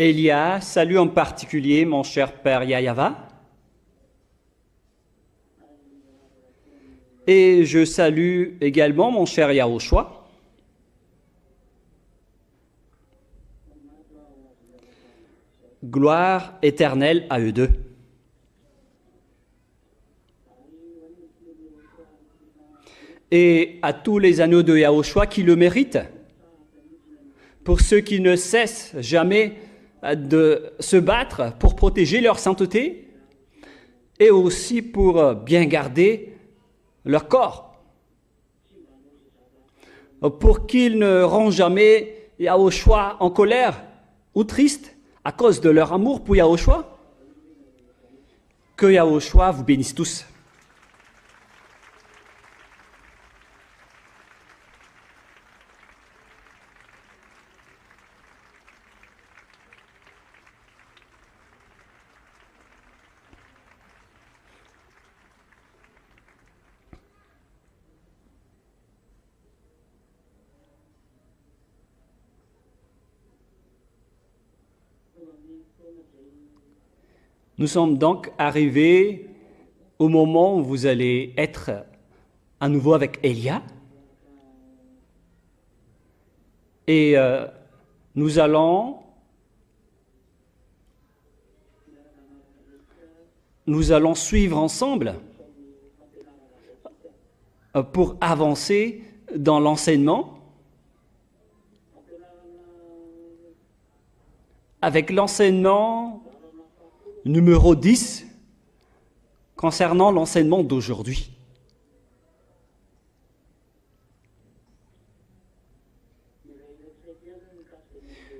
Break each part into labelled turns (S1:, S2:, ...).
S1: Elia, salue en particulier mon cher père Yayava. Et je salue également mon cher Yahushua. Gloire éternelle à eux deux. Et à tous les agneaux de Yahushua qui le méritent. Pour ceux qui ne cessent jamais de se battre pour protéger leur sainteté et aussi pour bien garder leur corps. Pour qu'ils ne rendent jamais Yahushua en colère ou triste à cause de leur amour pour Yahushua. Que Yahushua vous bénisse tous. Nous sommes donc arrivés au moment où vous allez être à nouveau avec Elia. Et nous allons suivre ensemble pour avancer dans l'enseignement avec l'enseignement numéro 10 concernant l'enseignement d'aujourd'hui.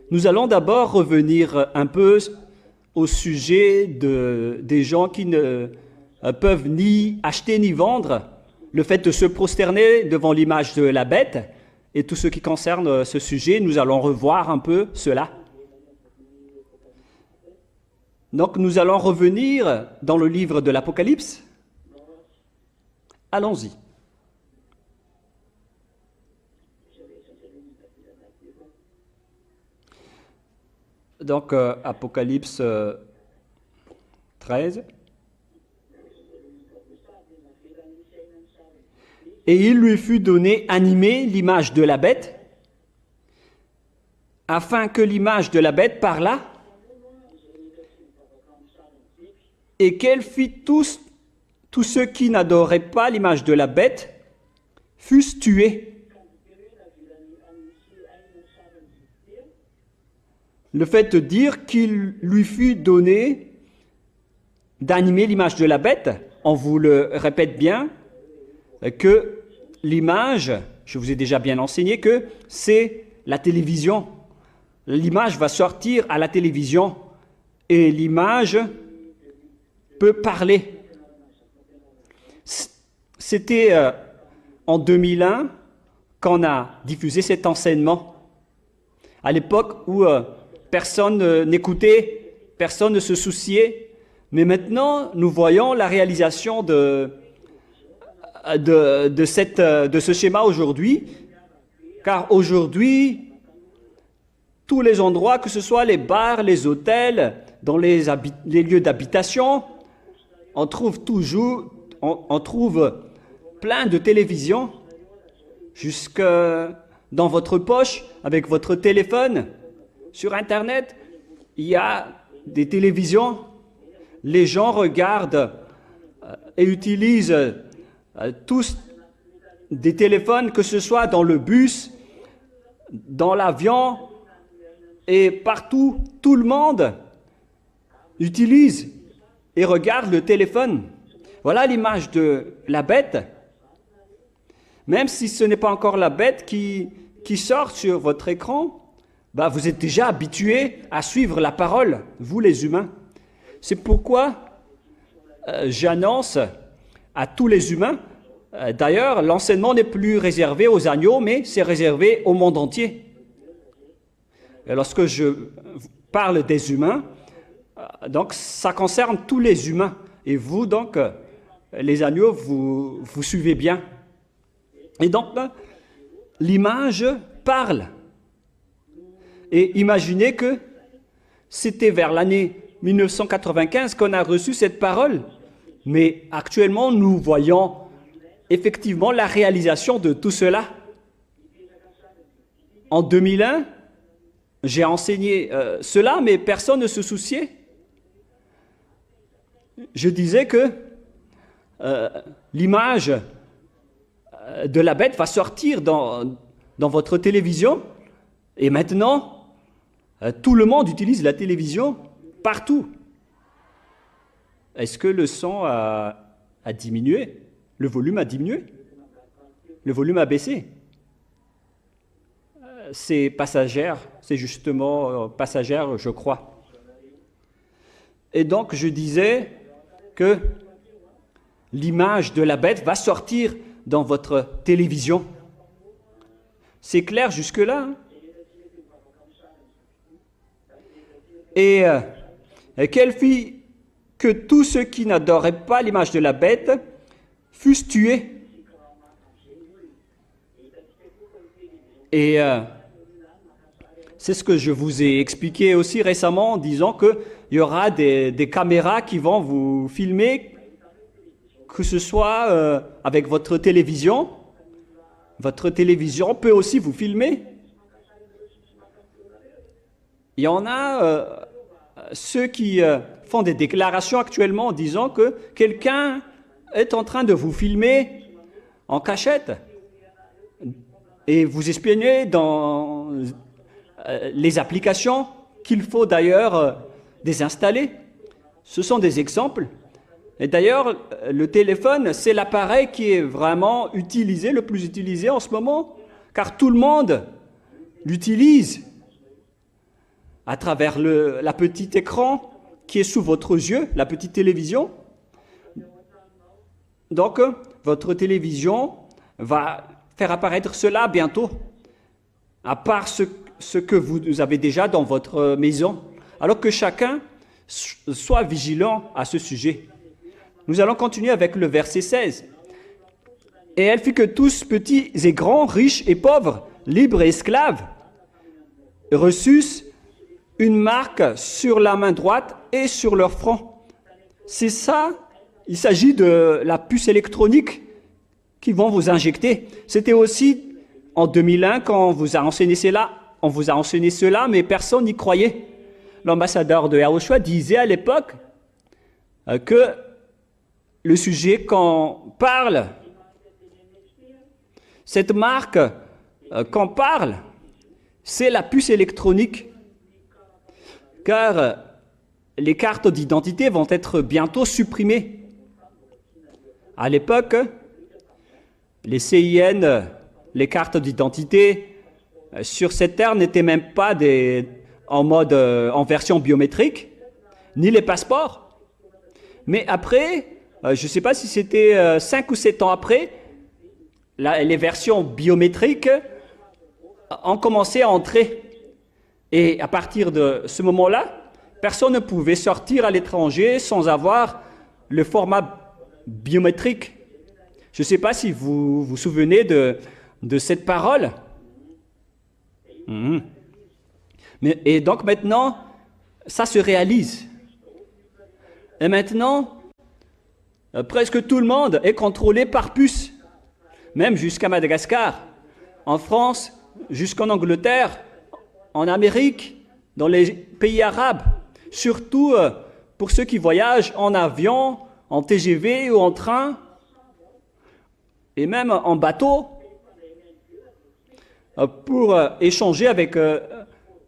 S1: Nous allons d'abord revenir un peu au sujet des gens qui ne peuvent ni acheter ni vendre, le fait de se prosterner devant l'image de la bête et tout ce qui concerne ce sujet. Nous allons revoir un peu cela. Donc nous allons revenir dans le livre de l'Apocalypse. Allons-y. Donc Apocalypse 13. Et il lui fut donné animer l'image de la bête, afin que l'image de la bête parlât, et qu'elle fit tous ceux qui n'adoraient pas l'image de la bête fussent tués. Le fait de dire qu'il lui fut donné d'animer l'image de la bête, on vous le répète bien, que l'image, je vous ai déjà bien enseigné, que c'est la télévision. L'image va sortir à la télévision et l'image peut parler. C'était en 2001 qu'on a diffusé cet enseignement. À l'époque où personne n'écoutait, personne ne se souciait. Mais maintenant, nous voyons la réalisation de ce schéma aujourd'hui. Car aujourd'hui, tous les endroits, que ce soit les bars, les hôtels, dans les lieux d'habitation, on trouve plein de télévisions, jusque dans votre poche, avec votre téléphone, sur Internet, il y a des télévisions. Les gens regardent et utilisent tous des téléphones, que ce soit dans le bus, dans l'avion, et partout, tout le monde utilise et regarde le téléphone. Voilà l'image de la bête. Même si ce n'est pas encore la bête qui sort sur votre écran, vous êtes déjà habitués à suivre la parole, vous les humains. C'est pourquoi j'annonce à tous les humains, d'ailleurs l'enseignement n'est plus réservé aux agneaux, mais c'est réservé au monde entier. Et lorsque je parle des humains, donc ça concerne tous les humains. Et vous, donc, les agneaux, vous suivez bien. Et donc, l'image parle. Et imaginez que c'était vers l'année 1995 qu'on a reçu cette parole. Mais actuellement, nous voyons effectivement la réalisation de tout cela. En 2001, j'ai enseigné cela, mais personne ne se souciait. Je disais que l'image de la bête va sortir dans votre télévision. Et maintenant, tout le monde utilise la télévision partout. Est-ce que le son a diminué? Le volume a diminué? Le volume a baissé? C'est passagère, c'est justement passagère, je crois. Et donc, je disais que l'image de la bête va sortir dans votre télévision. C'est clair jusque-là, hein? Et qu'elle fit que tous ceux qui n'adoraient pas l'image de la bête fussent tués. Et c'est ce que je vous ai expliqué aussi récemment en disant qu'il y aura des caméras qui vont vous filmer, que ce soit avec votre télévision. Votre télévision peut aussi vous filmer. Il y en a ceux qui font des déclarations actuellement en disant que quelqu'un est en train de vous filmer en cachette et vous espionner dans les applications qu'il faut d'ailleurs désinstaller. Ce sont des exemples. Et d'ailleurs, le téléphone, c'est l'appareil qui est vraiment utilisé, le plus utilisé en ce moment, car tout le monde l'utilise à travers la petite écran qui est sous votre yeux, la petite télévision. Donc, votre télévision va faire apparaître cela bientôt, à part ce que vous avez déjà dans votre maison. Alors que chacun soit vigilant à ce sujet. Nous allons continuer avec le verset 16. « Et elle fit que tous, petits et grands, riches et pauvres, libres et esclaves, reçussent une marque sur la main droite et sur leur front. » C'est ça, il s'agit de la puce électronique qu'ils vont vous injecter. C'était aussi en 2001 quand on vous a enseigné cela, mais personne n'y croyait. L'ambassadeur de Yahushua disait à l'époque que le sujet qu'on parle, cette marque qu'on parle, c'est la puce électronique. Car les cartes d'identité vont être bientôt supprimées. À l'époque, les CIN, les cartes d'identité sur cette terre n'étaient même pas en version biométrique, ni les passeports. Mais après, je ne sais pas si c'était 5 ou 7 ans après, les versions biométriques ont commencé à entrer. Et à partir de ce moment-là, personne ne pouvait sortir à l'étranger sans avoir le format biométrique. Je ne sais pas si vous vous souvenez de cette parole. Et donc maintenant, ça se réalise. Et maintenant, presque tout le monde est contrôlé par puce, même jusqu'à Madagascar, en France, jusqu'en Angleterre, en Amérique, dans les pays arabes, surtout pour ceux qui voyagent en avion, en TGV ou en train, et même en bateau, pour échanger avec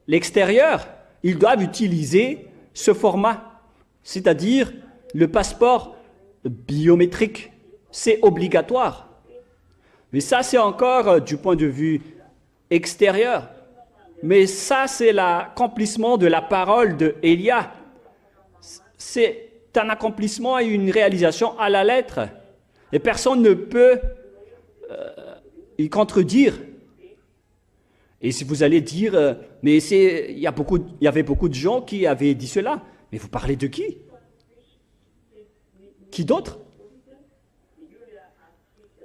S1: l'extérieur, ils doivent utiliser ce format, c'est-à-dire le passeport biométrique. C'est obligatoire. Mais ça, c'est encore du point de vue extérieur. Mais ça, c'est l'accomplissement de la parole de Élia. C'est un accomplissement et une réalisation à la lettre. Et personne ne peut y contredire. Et si vous allez dire, mais il y avait beaucoup de gens qui avaient dit cela. Mais vous parlez de qui? Qui d'autre?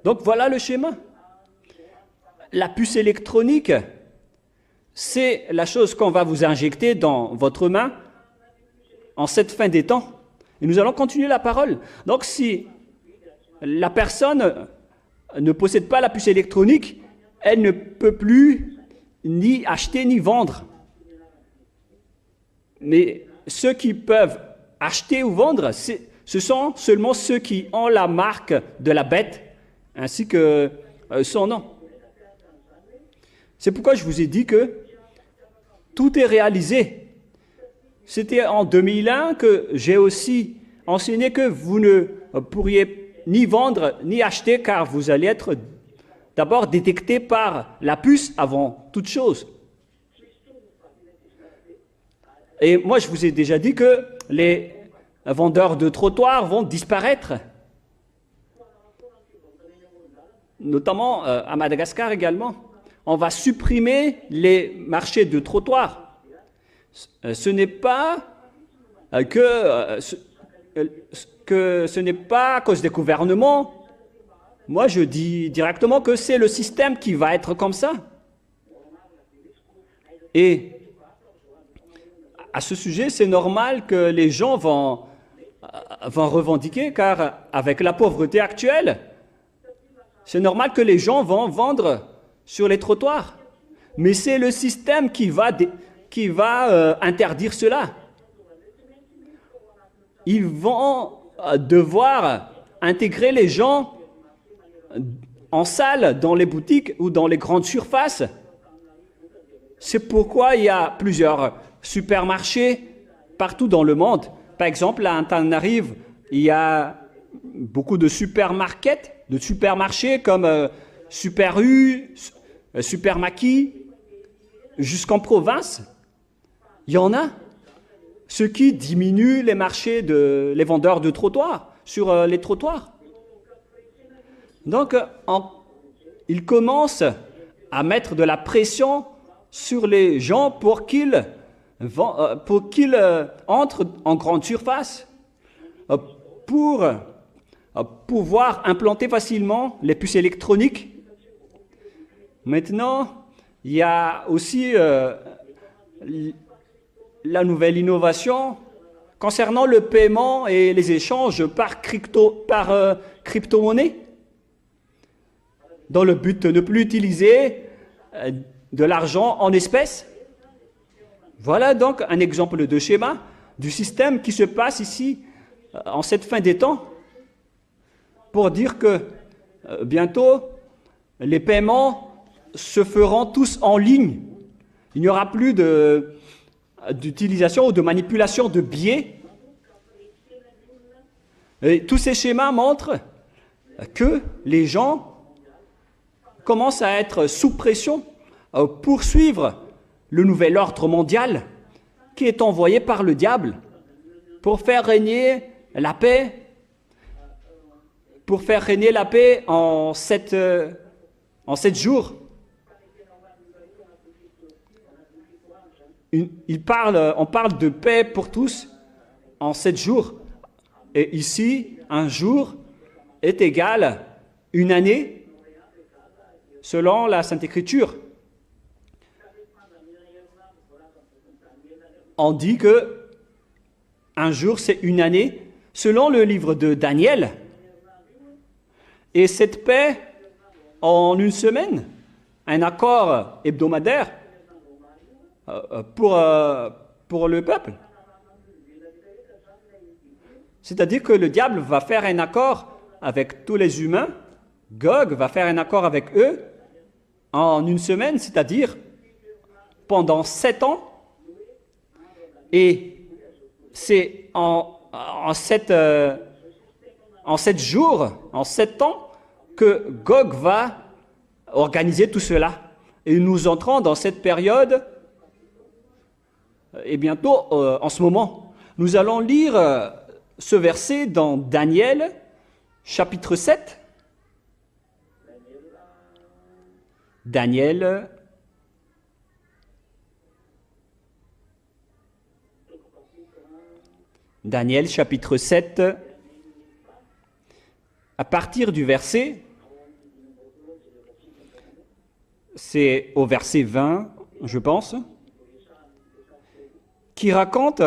S1: Donc voilà le schéma. La puce électronique, c'est la chose qu'on va vous injecter dans votre main en cette fin des temps. Et nous allons continuer la parole. Donc si la personne ne possède pas la puce électronique, elle ne peut plus ni acheter ni vendre. Mais ceux qui peuvent acheter ou vendre, ce sont seulement ceux qui ont la marque de la bête, ainsi que son nom. C'est pourquoi je vous ai dit que tout est réalisé. C'était en 2001 que j'ai aussi enseigné que vous ne pourriez ni vendre ni acheter, car vous allez être d'abord détecté par la puce avant toute chose. Et moi, je vous ai déjà dit que les vendeurs de trottoirs vont disparaître. Notamment à Madagascar également. On va supprimer les marchés de trottoirs. Ce n'est pas ce n'est pas à cause des gouvernements. Moi, je dis directement que c'est le système qui va être comme ça. Et à ce sujet, c'est normal que les gens vont revendiquer, car avec la pauvreté actuelle, c'est normal que les gens vont vendre sur les trottoirs. Mais c'est le système qui va interdire cela. Ils vont devoir intégrer les gens en salle, dans les boutiques ou dans les grandes surfaces. C'est pourquoi il y a plusieurs supermarchés partout dans le monde. Par exemple, à Antananarive, il y a beaucoup de supermarchés comme Super U, Super Maki, jusqu'en province. Il y en a. Ce qui diminue les marchés les vendeurs de trottoirs, sur les trottoirs. Donc, ils commencent à mettre de la pression sur les gens pour qu'ils entrent en grande surface, pour pouvoir implanter facilement les puces électroniques. Maintenant, il y a aussi la nouvelle innovation concernant le paiement et les échanges par crypto-monnaie, dans le but de ne plus utiliser de l'argent en espèces. Voilà donc un exemple de schéma du système qui se passe ici en cette fin des temps, pour dire que bientôt les paiements se feront tous en ligne. Il n'y aura plus d'utilisation ou de manipulation de billets. Et tous ces schémas montrent que les gens commencent à être sous pression pour suivre le nouvel ordre mondial qui est envoyé par le diable pour faire régner la paix, en 7 jours. On parle de paix pour tous en 7 jours. Et ici, un jour est égal à une année selon la Sainte Écriture. On dit que un jour, c'est une année selon le livre de Daniel. Et cette paix, en une semaine, un accord hebdomadaire pour le peuple. C'est-à-dire que le diable va faire un accord avec tous les humains, Gog va faire un accord avec eux en une semaine, c'est-à-dire pendant 7 ans. Et c'est en 7 jours, en 7 ans, que Gog va organiser tout cela. Et nous entrons dans cette période, et bientôt, en ce moment. Nous allons lire ce verset dans Daniel, chapitre 7. Daniel, chapitre 7, à partir du verset, c'est au verset 20, je pense, qui raconte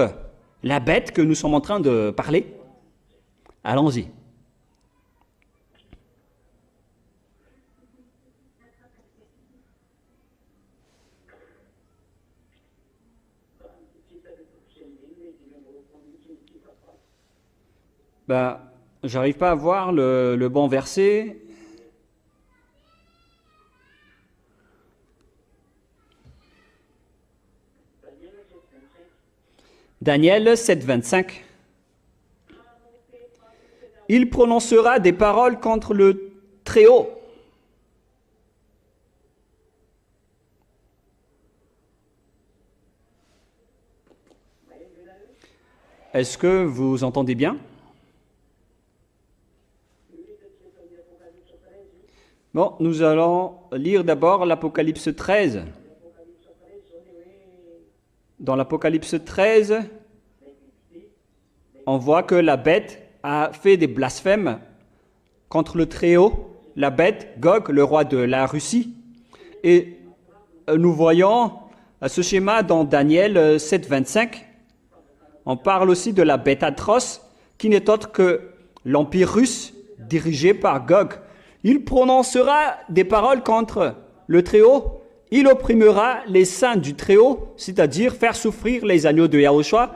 S1: la bête que nous sommes en train de parler? Allons-y. Ben, j'arrive pas à voir le bon verset. Daniel 7, 25. Il prononcera des paroles contre le Très-Haut. Est-ce que vous entendez bien? Bon, nous allons lire d'abord l'Apocalypse 13. Dans l'Apocalypse 13, on voit que la bête a fait des blasphèmes contre le Très-Haut, la bête, Gog, le roi de la Russie. Et nous voyons ce schéma dans Daniel 7, 25. On parle aussi de la bête atroce, qui n'est autre que l'Empire russe, dirigé par Gog. Il prononcera des paroles contre le Très-Haut. Il opprimera les saints du Très-Haut, c'est-à-dire faire souffrir les agneaux de Yahushua,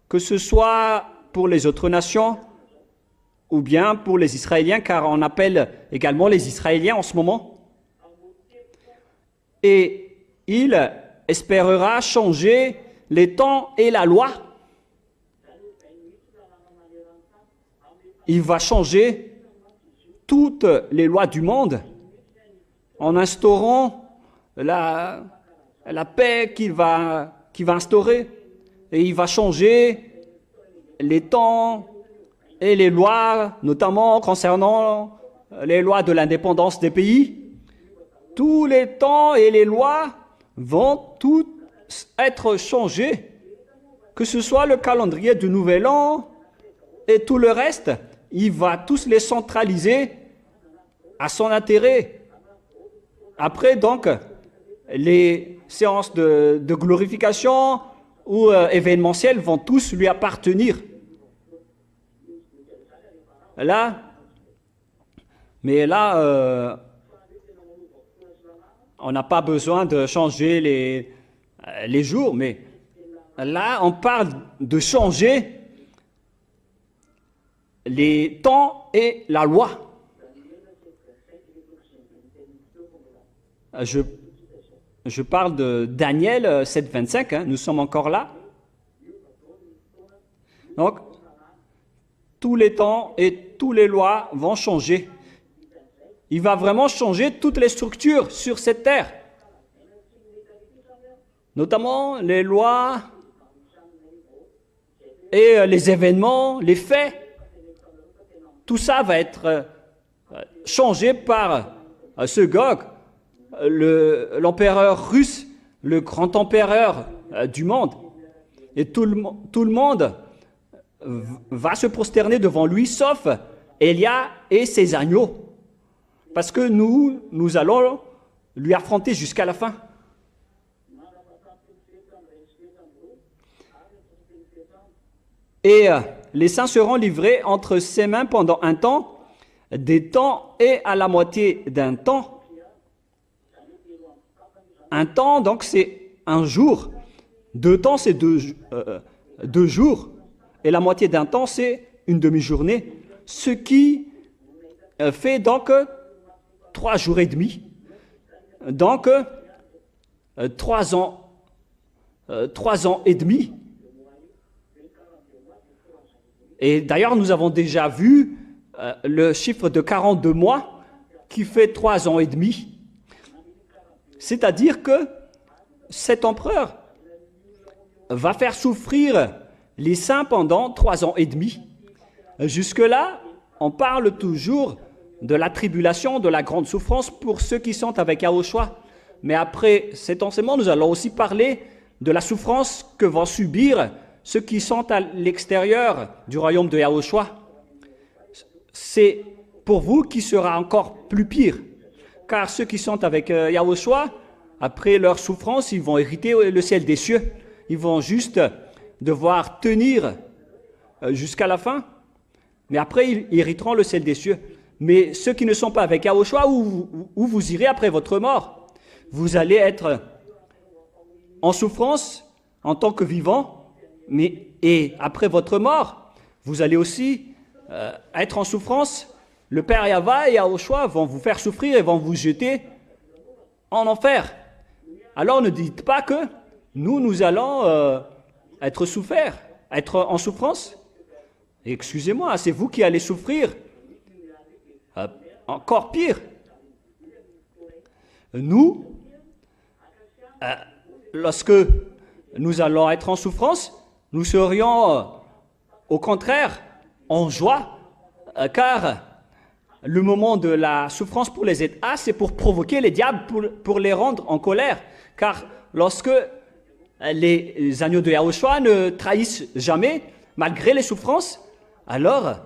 S1: que ce soit pour les autres nations ou bien pour les Israéliens, car on appelle également les Israéliens en ce moment. Et il espérera changer les temps et la loi. Il va changer toutes les lois du monde en instaurant la paix qu'il va instaurer. Et il va changer les temps et les lois, notamment concernant les lois de l'indépendance des pays. Tous les temps et les lois vont tous être changés, que ce soit le calendrier du Nouvel An et tout le reste. Il va tous les centraliser à son intérêt. Après, donc, les séances de glorification ou événementielles vont tous lui appartenir. Là, mais là, on n'a pas besoin de changer les jours, mais là, on parle de changer les temps et la loi. Je parle de Daniel 7, 25, hein, nous sommes encore là. Donc, tous les temps et toutes les lois vont changer. Il va vraiment changer toutes les structures sur cette terre. Notamment les lois et les événements, les faits. Tout ça va être changé par ce Gog, l'empereur russe, le grand empereur du monde. Et tout le monde va se prosterner devant lui, sauf Élia et ses agneaux. Parce que nous allons lui affronter jusqu'à la fin. Et les saints seront livrés entre ses mains pendant un temps, des temps et à la moitié d'un temps. Un temps, donc, c'est un jour. 2 temps, c'est 2 jours. Et la moitié d'un temps, c'est une demi-journée. Ce qui fait donc 3 jours et demi. Donc, 3 ans et demi. Et d'ailleurs, nous avons déjà vu le chiffre de 42 mois qui fait 3 ans et demi. C'est-à-dire que cet empereur va faire souffrir les saints pendant 3 ans et demi. Jusque-là, on parle toujours de la tribulation, de la grande souffrance pour ceux qui sont avec Yahushua. Mais après cet enseignement, nous allons aussi parler de la souffrance que vont subir ceux qui sont à l'extérieur du royaume de Yahushua. C'est pour vous qui sera encore plus pire. Car ceux qui sont avec Yahushua, après leur souffrance, ils vont hériter le ciel des cieux. Ils vont juste devoir tenir jusqu'à la fin, mais après ils hériteront le ciel des cieux. Mais ceux qui ne sont pas avec Yahushua, où vous irez après votre mort? Vous allez être en souffrance en tant que vivant, et après votre mort, vous allez aussi être en souffrance. Le Père Yahva et Yahushua vont vous faire souffrir et vont vous jeter en enfer. Alors ne dites pas que nous allons être souffert, être en souffrance. Excusez-moi, c'est vous qui allez souffrir. Encore pire. Nous, lorsque nous allons être en souffrance, nous serions au contraire en joie, car le moment de la souffrance pour les ZA, c'est pour provoquer les diables, pour les rendre en colère. Car lorsque les agneaux de Yahushua ne trahissent jamais, malgré les souffrances, alors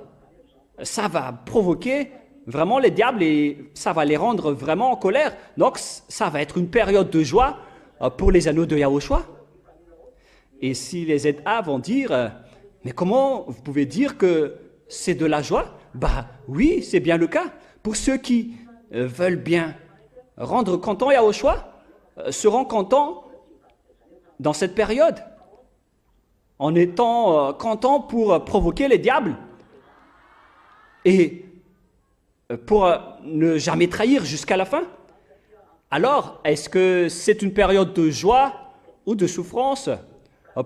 S1: ça va provoquer vraiment les diables et ça va les rendre vraiment en colère. Donc ça va être une période de joie pour les agneaux de Yahushua. Et si les ZA vont dire, mais comment vous pouvez dire que c'est de la joie? Bah oui, c'est bien le cas. Pour ceux qui veulent bien rendre content Yahushua, seront contents dans cette période, en étant contents pour provoquer les diables et pour ne jamais trahir jusqu'à la fin. Alors, est-ce que c'est une période de joie ou de souffrance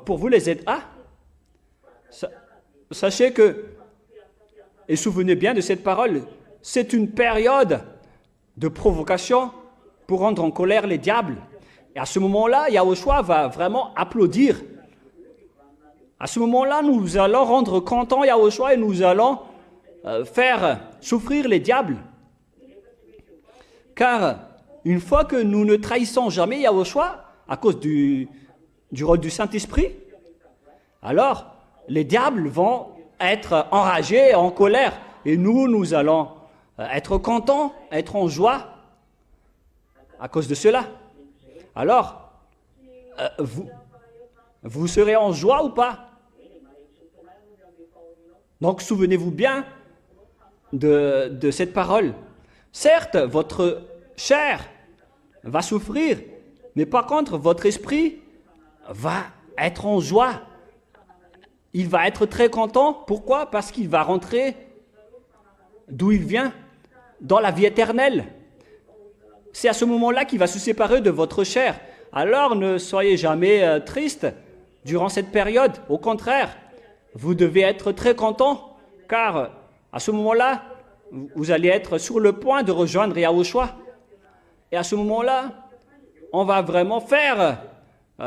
S1: pour vous les ZA? Sachez que, et souvenez bien de cette parole, c'est une période de provocation pour rendre en colère les diables. Et à ce moment-là, Yahushua va vraiment applaudir. À ce moment-là, nous allons rendre content Yahushua et nous allons faire souffrir les diables. Car une fois que nous ne trahissons jamais Yahushua à cause du rôle du Saint-Esprit, alors les diables vont être enragés, en colère. Et nous allons être contents, être en joie à cause de cela. Alors, vous serez en joie ou pas? Donc, souvenez-vous bien de cette parole. Certes, votre chair va souffrir, mais par contre, votre esprit va être en joie. Il va être très content. Pourquoi? Parce qu'il va rentrer d'où il vient, dans la vie éternelle. C'est à ce moment-là qu'il va se séparer de votre chair. Alors ne soyez jamais triste durant cette période. Au contraire, vous devez être très content, car à ce moment-là, vous allez être sur le point de rejoindre Yahushua. Et à ce moment-là, on va vraiment faire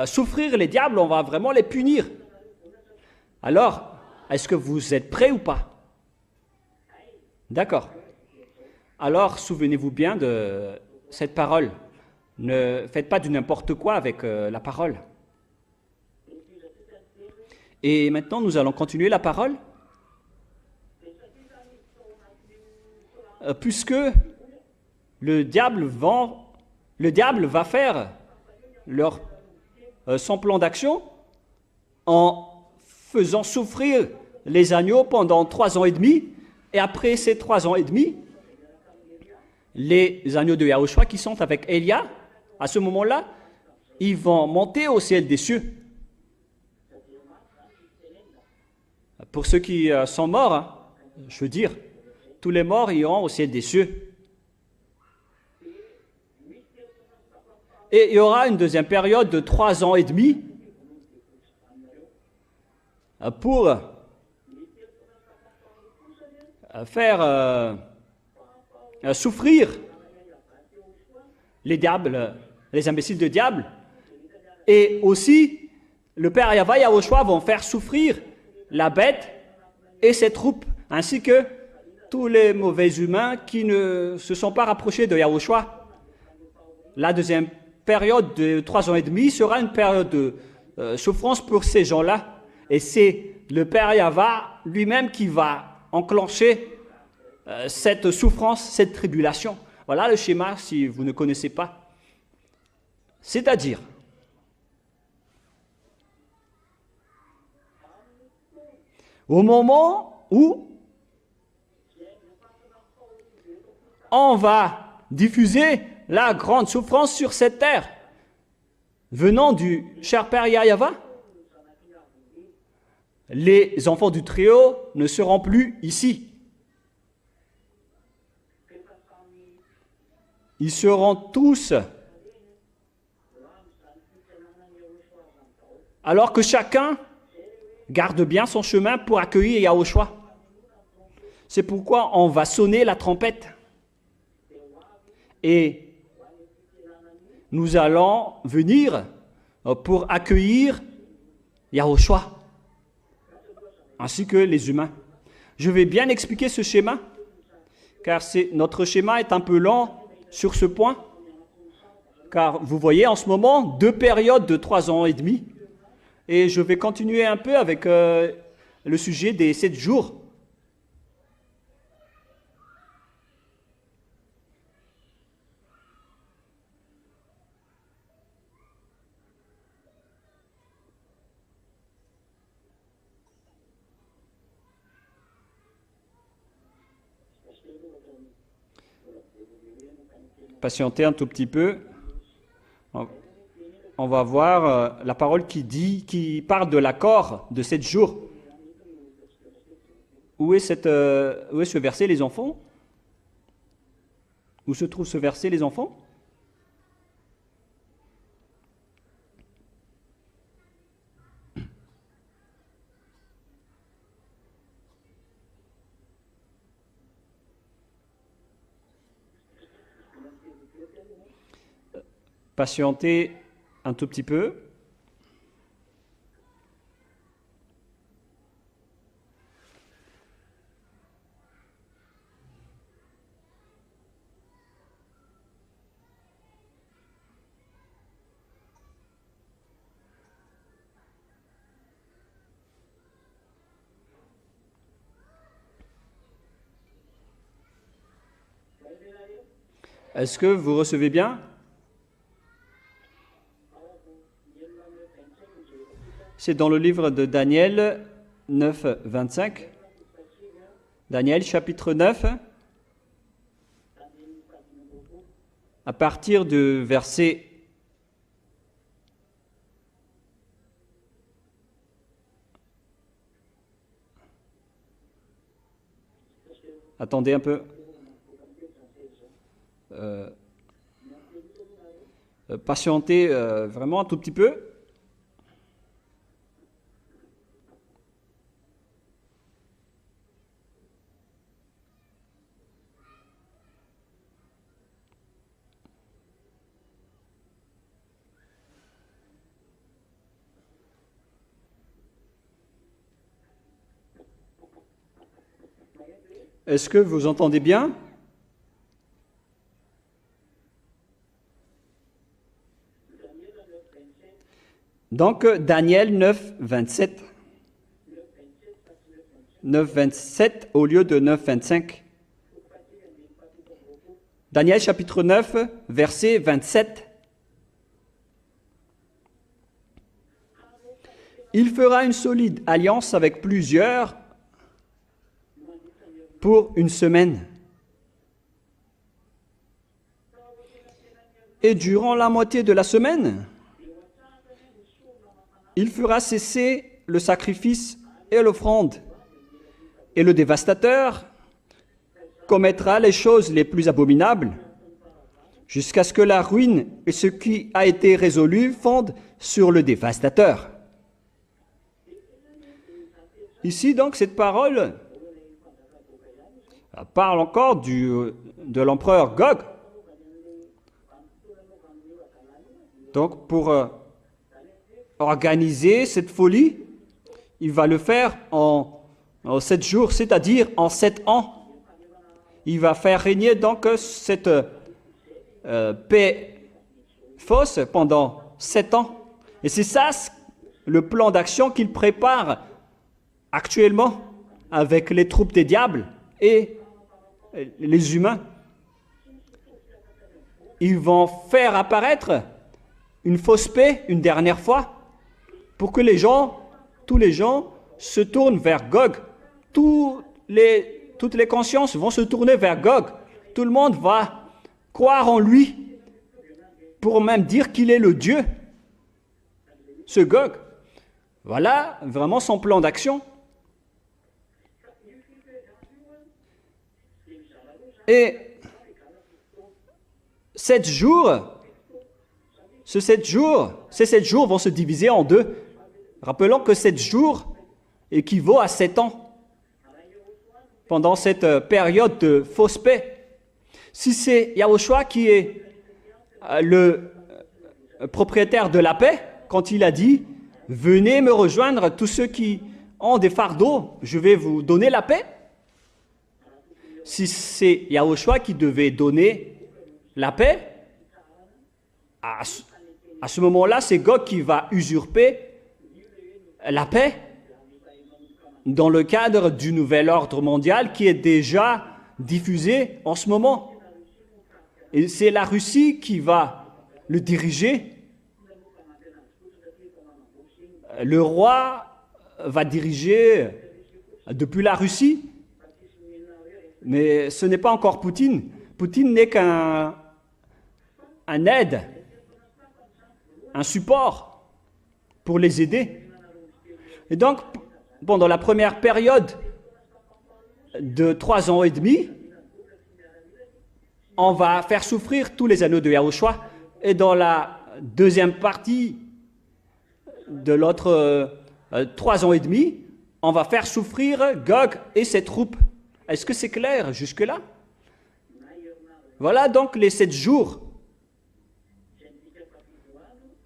S1: souffrir les diables, on va vraiment les punir. Alors, est-ce que vous êtes prêts ou pas? D'accord. Alors, souvenez-vous bien de cette parole. Ne faites pas du n'importe quoi avec la parole. Et maintenant, nous allons continuer la parole. Puisque le diable va faire son plan d'action en faisant souffrir les agneaux pendant 3 ans et demi. Et après ces 3 ans et demi, les agneaux de Yahushua qui sont avec Elia, à ce moment-là, ils vont monter au ciel des cieux. Pour ceux qui sont morts, hein, je veux dire, tous les morts iront au ciel des cieux. Et il y aura une deuxième période de 3 ans et demi pour faire souffrir les diables, les imbéciles de diable. Et aussi, le Père Yahva et Yahushua vont faire souffrir la bête et ses troupes, ainsi que tous les mauvais humains qui ne se sont pas rapprochés de Yahushua. La deuxième période de 3 ans et demi sera une période de souffrance pour ces gens-là. Et c'est le Père Yahva lui-même qui va enclencher cette souffrance, cette tribulation. Voilà le schéma si vous ne connaissez pas. C'est-à-dire, Au moment où on va diffuser la grande souffrance sur cette terre, venant du cher Père Yahweh, les enfants du Très-Haut ne seront plus ici. Ils seront tous, alors que chacun garde bien son chemin pour accueillir Yahushua. C'est pourquoi on va sonner la trompette. Et nous allons venir pour accueillir Yahushua, ainsi que les humains. Je vais bien expliquer ce schéma, car notre schéma est un peu lent sur ce point, car vous voyez en ce moment 2 périodes de 3 ans et demi, et je vais continuer un peu avec le sujet des 7 jours. Patientez un tout petit peu. On va voir la parole qui parle de l'accord de 7 jours. Où est ce verset, les enfants? Où se trouve ce verset, les enfants? Patientez un tout petit peu. Est-ce que vous recevez bien? C'est dans le livre de Daniel 9, 25. Daniel chapitre 9, à partir du verset attendez un peu. Patientez vraiment un tout petit peu. Est-ce que vous entendez bien? Donc, Daniel 9, 27. 9, 27 au lieu de 9, 25. Daniel chapitre 9, verset 27. Il fera une solide alliance avec plusieurs pour une semaine. Et durant la moitié de la semaine, il fera cesser le sacrifice et l'offrande. Et le dévastateur commettra les choses les plus abominables, jusqu'à ce que la ruine et ce qui a été résolu fondent sur le dévastateur. Ici, donc, cette parole parle encore de l'empereur Gog. Donc, pour organiser cette folie, il va le faire en 7 jours, c'est-à-dire en 7 ans. Il va faire régner donc cette paix fausse pendant 7 ans. Et c'est ça le plan d'action qu'il prépare actuellement avec les troupes des diables et les humains. Ils vont faire apparaître une fausse paix une dernière fois pour que tous les gens se tournent vers Gog. Toutes les consciences vont se tourner vers Gog. Tout le monde va croire en lui pour même dire qu'il est le Dieu, ce Gog. Voilà vraiment son plan d'action. Et 7 jours, ces 7 jours vont se diviser en deux. Rappelons que 7 jours équivaut à 7 ans. Pendant cette période de fausse paix. Si c'est Yahushua qui est le propriétaire de la paix, quand il a dit « Venez me rejoindre, tous ceux qui ont des fardeaux, je vais vous donner la paix ». Si c'est Yahushua qui devait donner la paix, à ce moment-là, c'est Gog qui va usurper la paix dans le cadre du nouvel ordre mondial qui est déjà diffusé en ce moment. Et c'est la Russie qui va le diriger. Le roi va diriger depuis la Russie. Mais ce n'est pas encore Poutine. Poutine n'est qu'un aide, un support pour les aider. Et donc, pendant la première période de 3 ans et demi, on va faire souffrir tous les anneaux de Yahushua. Et dans la deuxième partie de l'autre 3 ans et demi, on va faire souffrir Gog et ses troupes. Est-ce que c'est clair jusque-là? Voilà donc les 7 jours.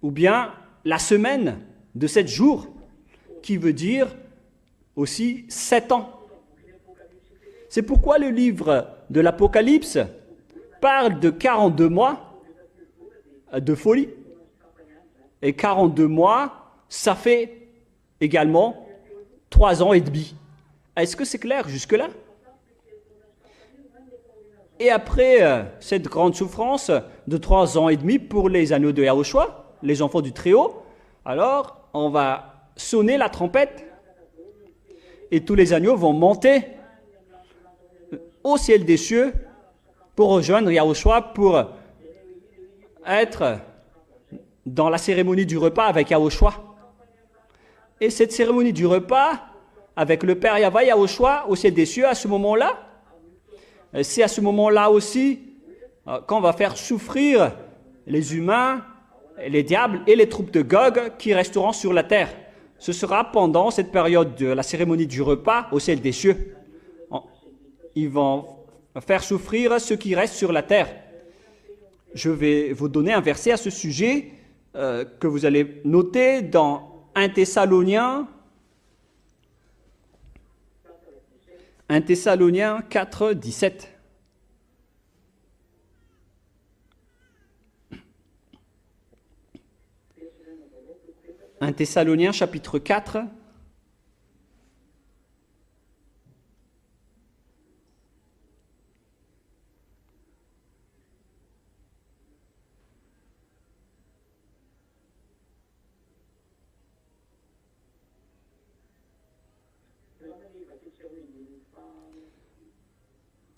S1: Ou bien la semaine de 7 jours, qui veut dire aussi 7 ans. C'est pourquoi le livre de l'Apocalypse parle de 42 mois de folie. Et 42 mois, ça fait également 3 ans et demi. Est-ce que c'est clair jusque-là? Et après cette grande souffrance de 3 ans et demi pour les agneaux de Yahushua, les enfants du Très-Haut, alors on va sonner la trompette et tous les agneaux vont monter au ciel des cieux pour rejoindre Yahushua, pour être dans la cérémonie du repas avec Yahushua. Et cette cérémonie du repas avec le Père Yahweh Yahushua au ciel des cieux, à ce moment-là, c'est à ce moment-là aussi qu'on va faire souffrir les humains, les diables et les troupes de Gog qui resteront sur la terre. Ce sera pendant cette période de la cérémonie du repas au ciel des cieux. Ils vont faire souffrir ceux qui restent sur la terre. Je vais vous donner un verset à ce sujet que vous allez noter dans 1 Thessaloniens 4, 17. 1 Thessaloniens chapitre 4.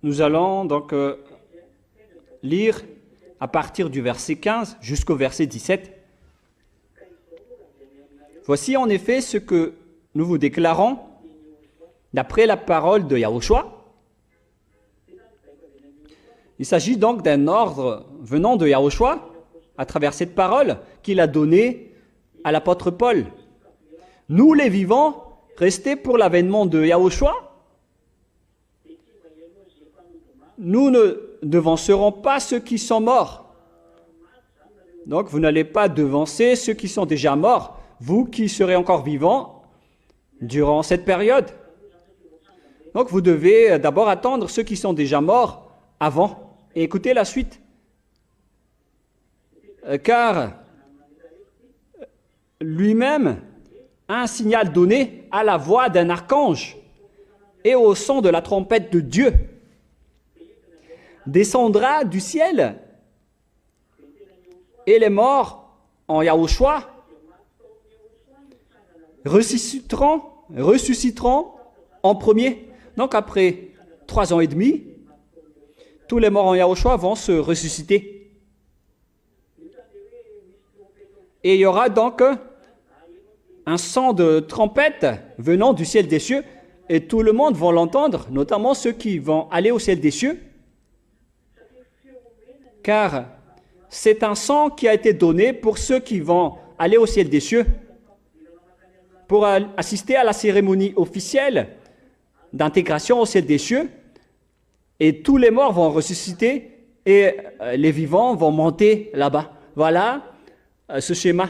S1: Nous allons donc lire à partir du verset 15 jusqu'au verset 17. Voici en effet ce que nous vous déclarons d'après la parole de Yahushua. Il s'agit donc d'un ordre venant de Yahushua à travers cette parole qu'il a donnée à l'apôtre Paul. Nous les vivants, restés pour l'avènement de Yahushua, nous ne devancerons pas ceux qui sont morts. Donc vous n'allez pas devancer ceux qui sont déjà morts, vous qui serez encore vivants durant cette période. Donc vous devez d'abord attendre ceux qui sont déjà morts avant. Et écoutez la suite. Car lui-même a un signal donné à la voix d'un archange et au son de la trompette de Dieu. Descendra du ciel et les morts en Yahushua ressusciteront ressusciteront en premier. Donc après 3 ans et demi, tous les morts en Yahushua vont se ressusciter. Et il y aura donc un son de trompette venant du ciel des cieux, et tout le monde va l'entendre, notamment ceux qui vont aller au ciel des cieux, car c'est un son qui a été donné pour ceux qui vont aller au ciel des cieux, pour assister à la cérémonie officielle d'intégration au ciel des cieux, et tous les morts vont ressusciter, et les vivants vont monter là-bas. Voilà ce schéma.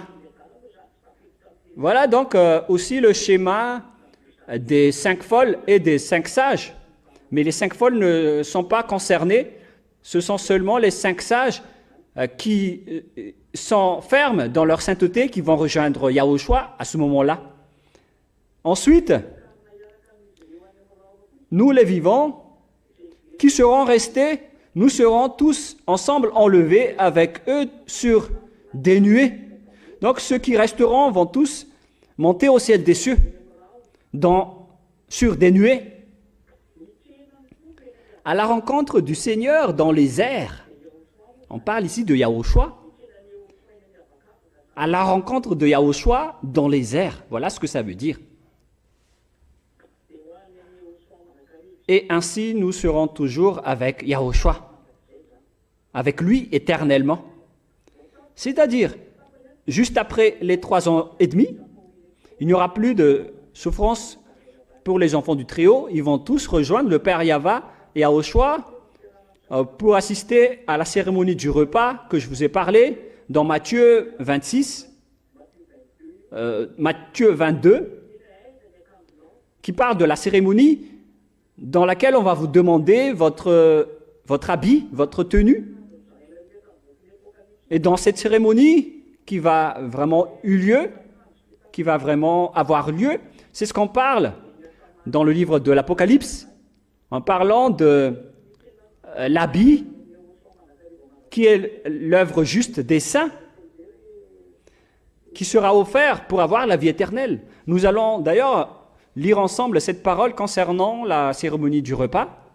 S1: Voilà donc aussi le schéma des 5 folles et des 5 sages. Mais les 5 folles ne sont pas concernés. Ce sont seulement les 5 sages qui sont fermes dans leur sainteté, qui vont rejoindre Yahushua à ce moment-là. Ensuite, nous les vivants, qui serons restés, nous serons tous ensemble enlevés avec eux sur des nuées. Donc ceux qui resteront vont tous monter au ciel des cieux, sur des nuées, à la rencontre du Seigneur dans les airs. On parle ici de Yahushua. À la rencontre de Yahushua dans les airs. Voilà ce que ça veut dire. Et ainsi, nous serons toujours avec Yahushua, avec lui éternellement. C'est-à-dire, juste après les 3 ans et demi, il n'y aura plus de souffrance pour les enfants du Très-Haut. Ils vont tous rejoindre le Père Yahva et Yahushua pour assister à la cérémonie du repas que je vous ai parlé dans Matthieu 26, Matthieu 22, qui parle de la cérémonie dans laquelle on va vous demander votre habit, votre tenue. Et dans cette cérémonie qui va vraiment avoir lieu, c'est ce qu'on parle dans le livre de l'Apocalypse, en parlant de l'habit qui est l'œuvre juste des saints, qui sera offert pour avoir la vie éternelle. Nous allons d'ailleurs lire ensemble cette parole concernant la cérémonie du repas.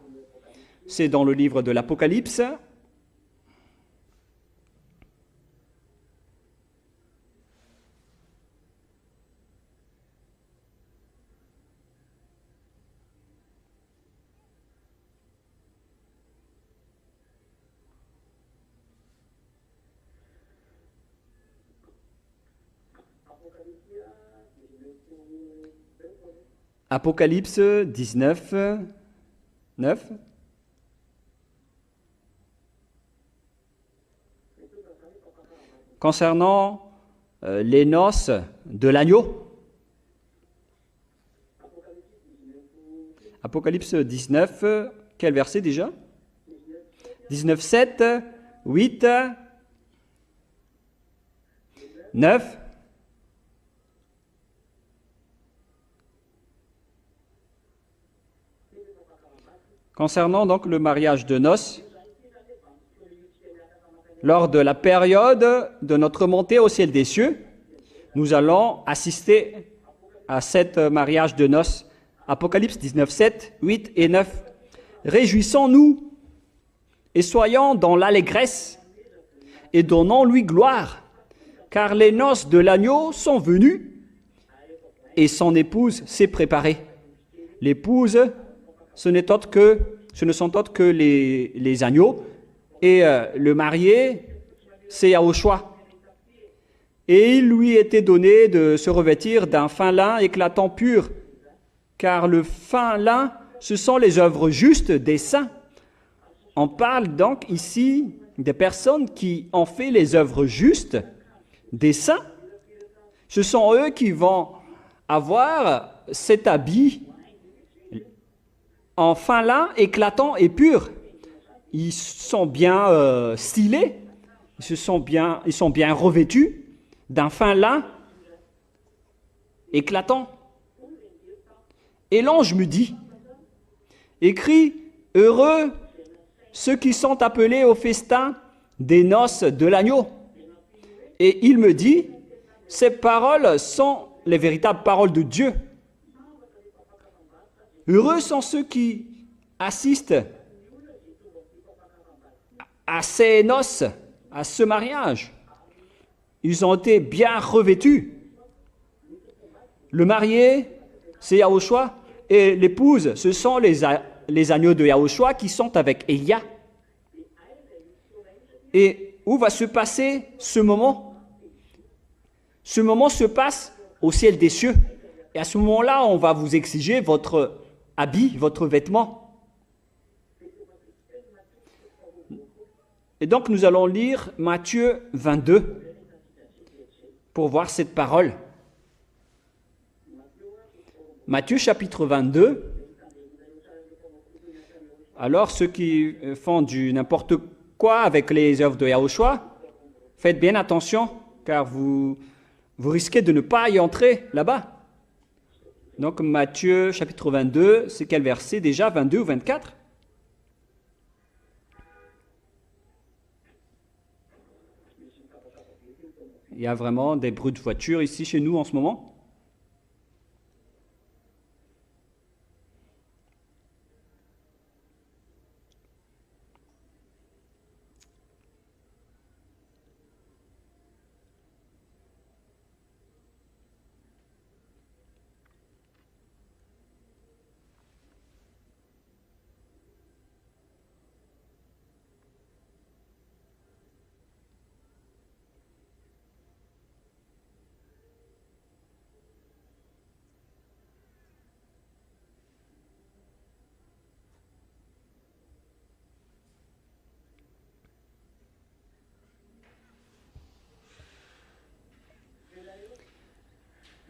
S1: C'est dans le livre de l'Apocalypse. Apocalypse 19, 9. Concernant les noces de l'agneau. Apocalypse 19, quel verset déjà? 19, 7, 8, 9. Concernant donc le mariage de noces, lors de la période de notre montée au ciel des cieux, nous allons assister à cet mariage de noces. Apocalypse 19, 7, 8 et 9. Réjouissons-nous et soyons dans l'allégresse et donnons-lui gloire, car les noces de l'agneau sont venues et son épouse s'est préparée. L'épouse, ce ne sont autres que les agneaux, et le marié, c'est Yahushua. Et il lui était donné de se revêtir d'un fin lin éclatant pur, car le fin lin, ce sont les œuvres justes des saints. On parle donc ici des personnes qui ont fait les œuvres justes des saints. Ce sont eux qui vont avoir cet habit en fin lin éclatant et pur. Ils sont bien stylés, ils sont bien revêtus d'un fin lin éclatant. Et l'ange me dit, écris, heureux ceux qui sont appelés au festin des noces de l'agneau. Et il me dit, ces paroles sont les véritables paroles de Dieu. Heureux sont ceux qui assistent à ces noces, à ce mariage. Ils ont été bien revêtus. Le marié, c'est Yahushua, et l'épouse, ce sont les agneaux de Yahushua qui sont avec Elia. Et où va se passer ce moment? Ce moment se passe au ciel des cieux. Et à ce moment-là, on va vous exiger votre habit, votre vêtement. Et donc, nous allons lire Matthieu 22 pour voir cette parole. Matthieu chapitre 22. Alors, ceux qui font du n'importe quoi avec les œuvres de Yahushua, faites bien attention, car vous risquez de ne pas y entrer là-bas. Donc, Matthieu chapitre 22, c'est quel verset déjà? 22 ou 24? Il y a vraiment des bruits de voiture ici chez nous en ce moment.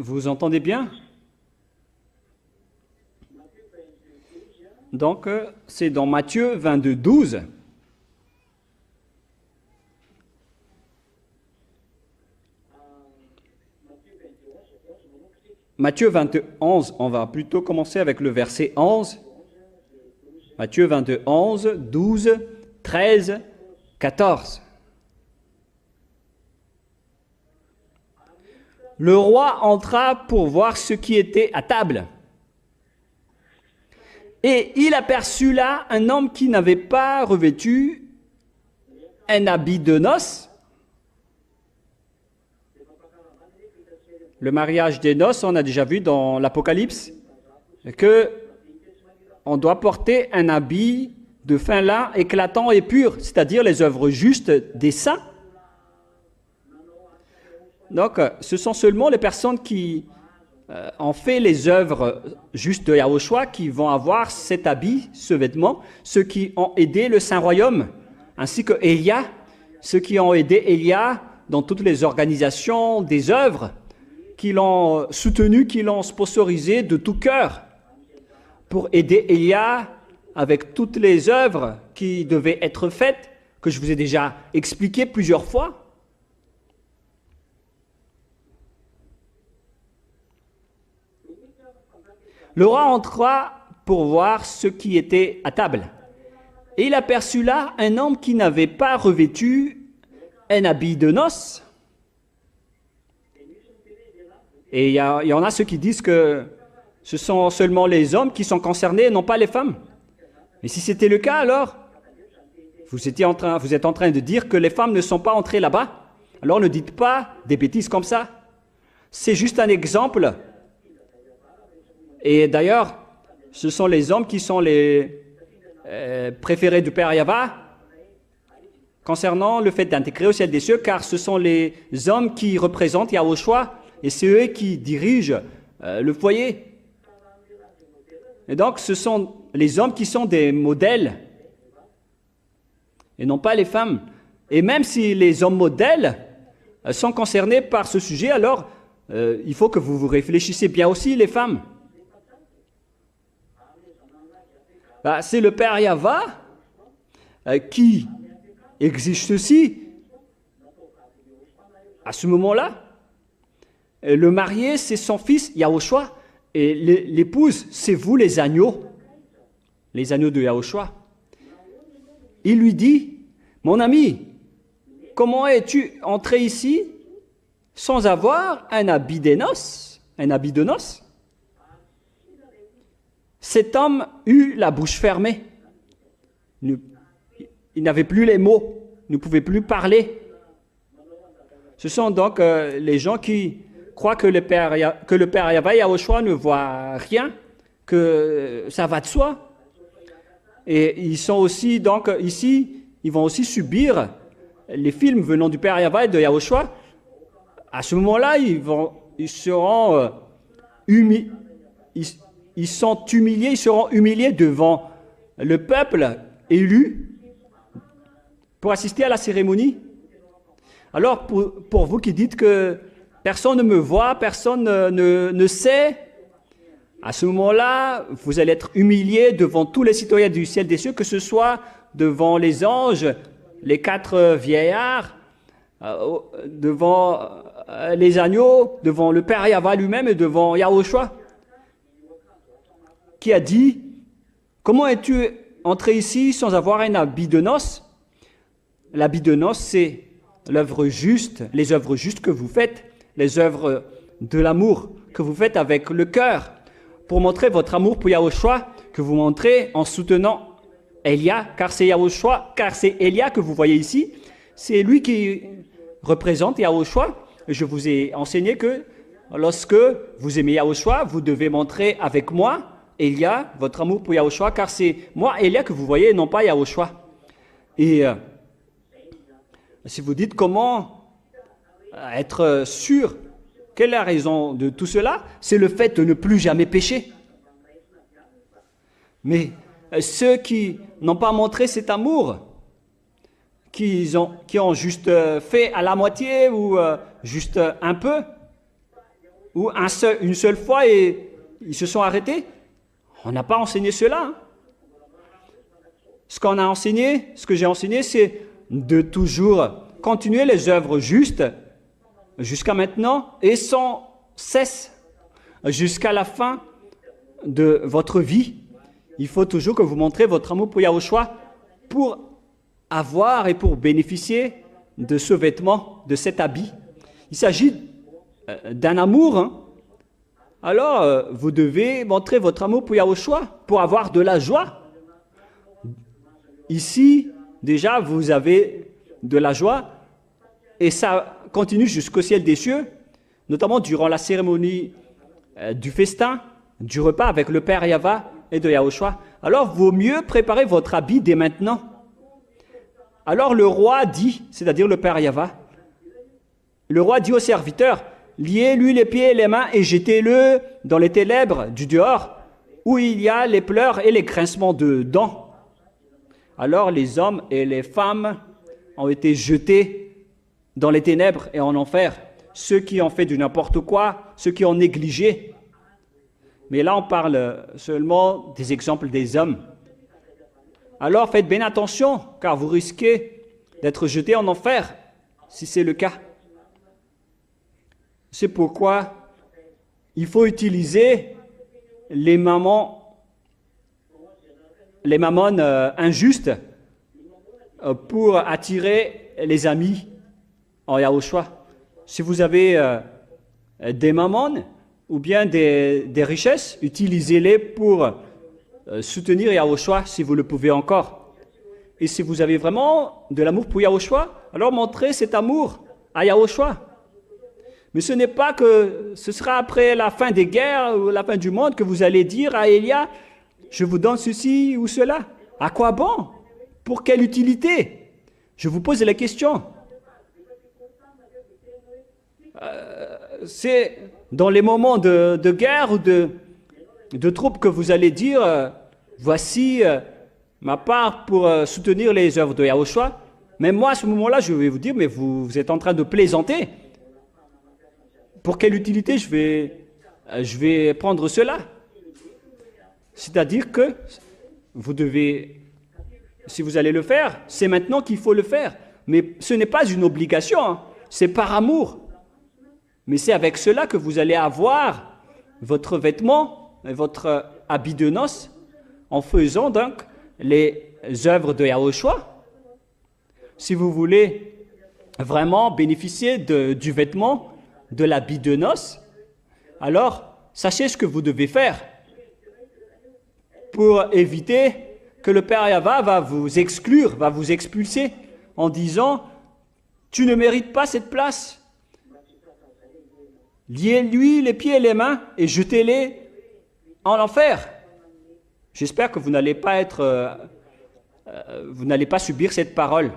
S1: Vous entendez bien? Donc, c'est dans Matthieu 22, 12. Matthieu 22, 11, on va plutôt commencer avec le verset 11. Matthieu 22, 11, 12, 13, 14. Le roi entra pour voir ce qui était à table. Et il aperçut là un homme qui n'avait pas revêtu un habit de noces. Le mariage des noces, on a déjà vu dans l'Apocalypse que on doit porter un habit de fin lin éclatant et pur, c'est-à-dire les œuvres justes des saints. Donc, ce sont seulement les personnes qui ont fait les œuvres justes de Yahushua qui vont avoir cet habit, ce vêtement, ceux qui ont aidé le Saint-Royaume, ainsi que Elia, ceux qui ont aidé Elia dans toutes les organisations des œuvres, qui l'ont soutenu, qui l'ont sponsorisé de tout cœur, pour aider Elia avec toutes les œuvres qui devaient être faites, que je vous ai déjà expliqué plusieurs fois. Le roi entra pour voir ce qui était à table. Et il aperçut là un homme qui n'avait pas revêtu un habit de noces. Et il y en a ceux qui disent que ce sont seulement les hommes qui sont concernés et non pas les femmes. Mais si c'était le cas, alors, vous êtes en train de dire que les femmes ne sont pas entrées là-bas. Alors ne dites pas des bêtises comme ça. C'est juste un exemple. Et d'ailleurs, ce sont les hommes qui sont les préférés du Père Yahva concernant le fait d'intégrer au ciel des cieux, car ce sont les hommes qui représentent Yahushua et c'est eux qui dirigent le foyer. Et donc, ce sont les hommes qui sont des modèles et non pas les femmes. Et même si les hommes modèles sont concernés par ce sujet, alors il faut que vous réfléchissiez bien aussi, les femmes. C'est le Père Yahva qui exige ceci. À ce moment-là, le marié, c'est son fils Yahushua, et l'épouse, c'est vous les agneaux de Yahushua. Il lui dit, mon ami, comment es-tu entré ici sans avoir un habit de noces? cet homme eut la bouche fermée. Il n'avait plus les mots, il ne pouvait plus parler. Ce sont donc les gens qui croient que le Père Yahvé Yahushua ne voit rien, que ça va de soi. Et ils sont aussi, donc, ici, ils vont aussi subir les films venant du Père Yahvé de Yahushua. À ce moment-là, ils seront humiliés, ils seront humiliés devant le peuple élu pour assister à la cérémonie. Alors, pour vous qui dites que personne ne me voit, personne ne sait, à ce moment-là, vous allez être humiliés devant tous les citoyens du ciel des cieux, que ce soit devant les anges, les 4 vieillards, devant les agneaux, devant le Père Yahvé lui-même et devant Yahushua, qui a dit, « Comment es-tu entré ici sans avoir un habit de noces ?» L'habit de noces, c'est l'œuvre juste, les œuvres justes que vous faites, les œuvres de l'amour que vous faites avec le cœur, pour montrer votre amour pour Yahushua, que vous montrez en soutenant Elia, car c'est Yahushua, car c'est Elia que vous voyez ici, c'est lui qui représente Yahushua. Je vous ai enseigné que lorsque vous aimez Yahushua, vous devez montrer avec moi, Elia, votre amour pour Yahushua, car c'est moi, Elia, que vous voyez, et non pas Yahushua. Et si vous dites comment être sûr, quelle est la raison de tout cela? C'est le fait de ne plus jamais pécher. Mais ceux qui n'ont pas montré cet amour, qui ont juste fait à la moitié ou juste un peu, ou une seule fois et ils se sont arrêtés, on n'a pas enseigné cela. Hein. Ce qu'on a enseigné, ce que j'ai enseigné, c'est de toujours continuer les œuvres justes jusqu'à maintenant et sans cesse jusqu'à la fin de votre vie. Il faut toujours que vous montrez votre amour pour Yahushua pour avoir et pour bénéficier de ce vêtement, de cet habit. Il s'agit d'un amour. Hein. Alors, vous devez montrer votre amour pour Yahushua pour avoir de la joie. Ici, déjà, vous avez de la joie et ça continue jusqu'au ciel des cieux, notamment durant la cérémonie du festin, du repas avec le Père Yahvé et de Yahushua. Alors, vaut mieux préparer votre habit dès maintenant. Alors, le roi dit, c'est-à-dire le Père Yahvé, le roi dit au serviteur, liez-lui les pieds et les mains et jetez-le dans les ténèbres du dehors, où il y a les pleurs et les grincements de dents. Alors, les hommes et les femmes ont été jetés dans les ténèbres et en enfer, ceux qui ont fait du n'importe quoi, ceux qui ont négligé. Mais là, on parle seulement des exemples des hommes. Alors, faites bien attention, car vous risquez d'être jetés en enfer, si c'est le cas. C'est pourquoi il faut utiliser les mammons injustes pour attirer les amis en Yahushua. Si vous avez des mammons ou bien des richesses, utilisez-les pour soutenir Yahushua si vous le pouvez encore. Et si vous avez vraiment de l'amour pour Yahushua, alors montrez cet amour à Yahushua. Mais ce n'est pas que ce sera après la fin des guerres ou la fin du monde que vous allez dire à Elia, je vous donne ceci ou cela. À quoi bon? Pour quelle utilité? Je vous pose la question. C'est dans les moments de guerre ou de troupes que vous allez dire, voici ma part pour soutenir les œuvres de Yahushua. Mais moi, à ce moment-là, je vais vous dire, mais vous êtes en train de plaisanter. Pour quelle utilité je vais prendre cela? C'est-à-dire que vous devez, si vous allez le faire, c'est maintenant qu'il faut le faire. Mais ce n'est pas une obligation, hein. C'est par amour. Mais c'est avec cela que vous allez avoir votre vêtement, votre habit de noces, en faisant donc les œuvres de Yahushua. Si vous voulez vraiment bénéficier du vêtement, de l'habit de noces, alors sachez ce que vous devez faire. pour éviter que le père Yahva va vous exclure, va vous expulser en disant « Tu ne mérites pas cette place. Liez-lui les pieds et les mains et jetez-les en enfer. » J'espère que vous n'allez pas subir cette parole.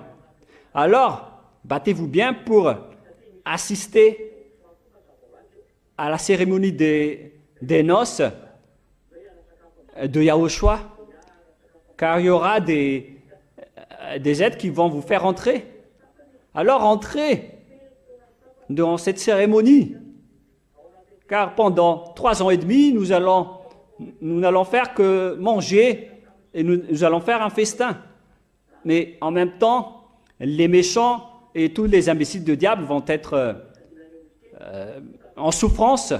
S1: Alors, battez-vous bien pour assister à la cérémonie des noces de Yahushua, car il y aura des êtres qui vont vous faire entrer. Alors entrez dans cette cérémonie, car pendant 3 ans et demi, nous n'allons faire que manger et nous allons faire un festin. Mais en même temps, les méchants et tous les imbéciles de diable vont être en souffrance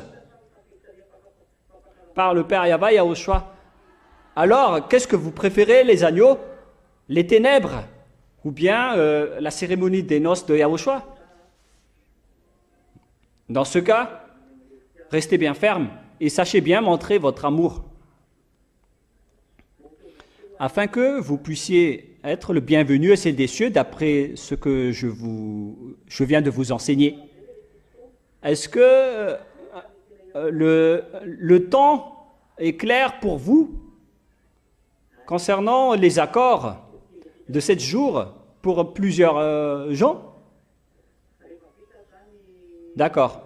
S1: par le Père Yahva Yahushua. Alors, qu'est-ce que vous préférez, les agneaux, les ténèbres, ou bien la cérémonie des noces de Yahushua? Dans ce cas, restez bien ferme et sachez bien montrer votre amour, afin que vous puissiez être le bienvenu à celle des cieux d'après ce que je viens de vous enseigner. Est-ce que le temps est clair pour vous concernant les accords de 7 jours pour plusieurs gens? D'accord.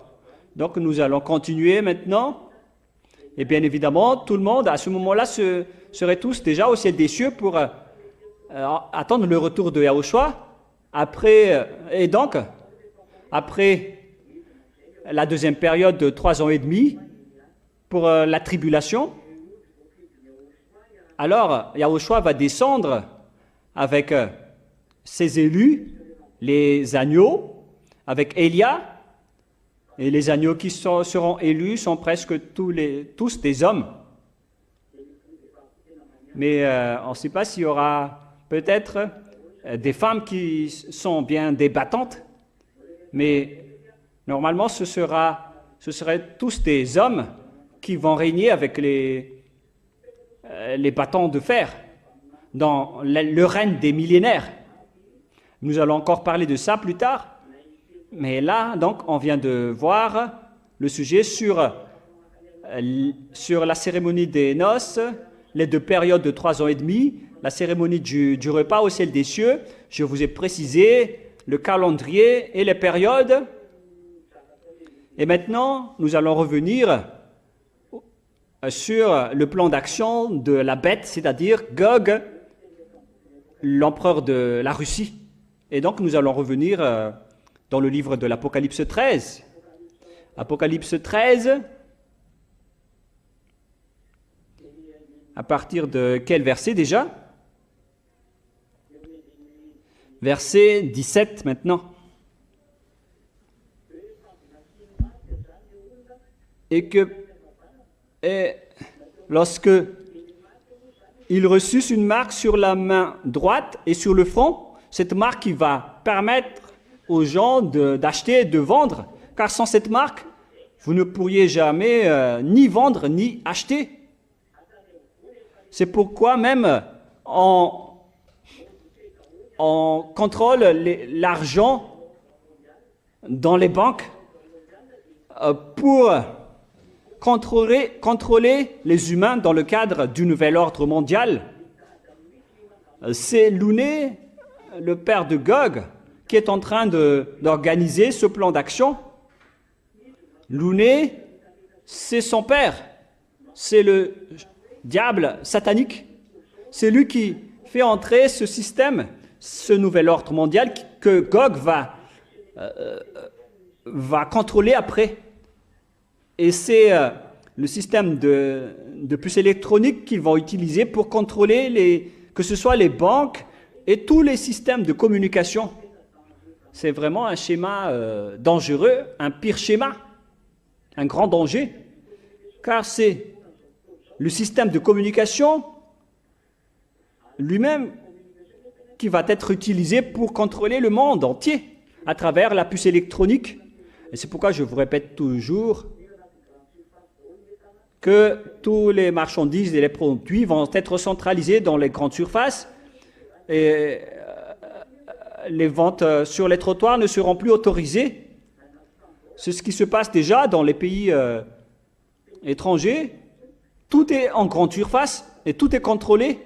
S1: Donc nous allons continuer maintenant. Et bien évidemment, tout le monde à ce moment-là serait tous déjà au ciel des cieux pour attendre le retour de Yahushua. Et donc, après la deuxième période de 3 ans et demi pour la tribulation, alors Yahushua va descendre avec ses élus, les agneaux, avec Élia, et les agneaux qui seront élus sont presque tous des hommes. Mais on ne sait pas s'il y aura peut-être des femmes qui sont bien débattantes, mais normalement ce seraient tous des hommes qui vont régner avec les bâtons de fer dans le règne des millénaires. Nous allons encore parler de ça plus tard. Mais là, donc, on vient de voir le sujet sur la cérémonie des noces, les 2 périodes de 3 ans et demi, la cérémonie du repas au ciel des cieux. Je vous ai précisé le calendrier et les périodes. Et maintenant, nous allons revenir sur le plan d'action de la bête, c'est-à-dire Gog, l'empereur de la Russie. Et donc, nous allons revenir dans le livre de l'Apocalypse 13. Apocalypse 13, à partir de quel verset déjà? Verset 17 maintenant. Et lorsque il reçut une marque sur la main droite et sur le front, cette marque qui va permettre aux gens d'acheter et de vendre, car sans cette marque, vous ne pourriez jamais ni vendre ni acheter. C'est pourquoi même on contrôle l'argent dans les banques pour contrôler les humains dans le cadre du nouvel ordre mondial. C'est Louné, le père de Gog, qui est en train d'organiser ce plan d'action. Louné, c'est son père, c'est le diable satanique. C'est lui qui fait entrer ce système, ce nouvel ordre mondial que Gog va contrôler après. Et c'est le système de puces électroniques qu'ils vont utiliser pour contrôler que ce soit les banques et tous les systèmes de communication. C'est vraiment un schéma dangereux, un pire schéma, un grand danger, car c'est le système de communication lui-même qui va être utilisé pour contrôler le monde entier à travers la puce électronique. Et c'est pourquoi je vous répète toujours que tous les marchandises et les produits vont être centralisés dans les grandes surfaces et les ventes sur les trottoirs ne seront plus autorisées. C'est ce qui se passe déjà dans les pays étrangers. Tout est en grande surface et tout est contrôlé.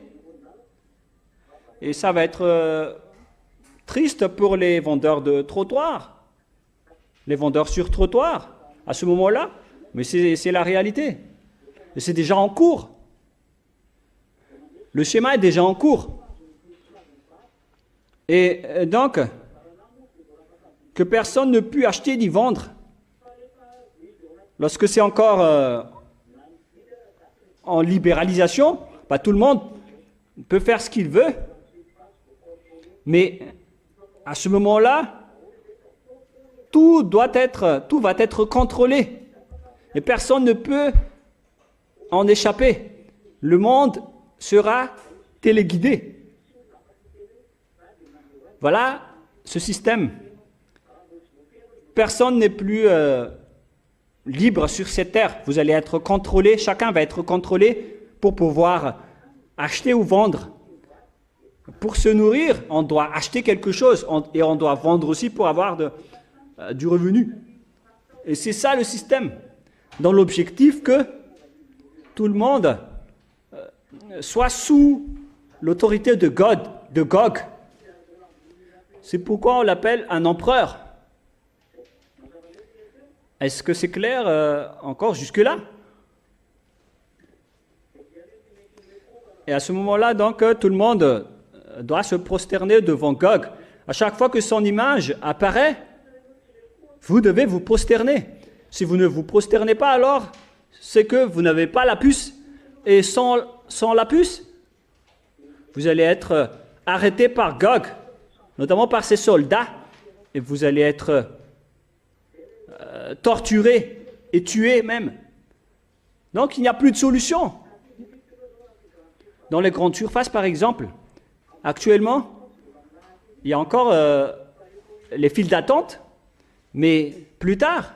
S1: Et ça va être triste pour les vendeurs de trottoirs, les vendeurs sur trottoir à ce moment-là. Mais c'est la réalité. Et c'est déjà en cours. Le schéma est déjà en cours. Et donc, que personne ne puisse acheter ni vendre. Lorsque c'est encore en libéralisation, tout le monde peut faire ce qu'il veut. Mais à ce moment-là, tout va être contrôlé. Et personne ne peut en échapper. Le monde sera téléguidé. Voilà ce système. Personne n'est plus libre sur cette terre. Vous allez être contrôlé, chacun va être contrôlé pour pouvoir acheter ou vendre. Pour se nourrir, on doit acheter quelque chose et on doit vendre aussi pour avoir du revenu. Et c'est ça le système, dans l'objectif que tout le monde soit sous l'autorité de Gog. C'est pourquoi on l'appelle un empereur. Est-ce que c'est clair encore jusque-là? Et à ce moment-là, donc, tout le monde doit se prosterner devant Gog. À chaque fois que son image apparaît, vous devez vous prosterner. Si vous ne vous prosternez pas, alors c'est que vous n'avez pas la puce. Et sans la puce, vous allez être arrêté par Gog, notamment par ses soldats, et vous allez être torturé et tué même. Donc il n'y a plus de solution. Dans les grandes surfaces, par exemple, actuellement, il y a encore les files d'attente, mais plus tard,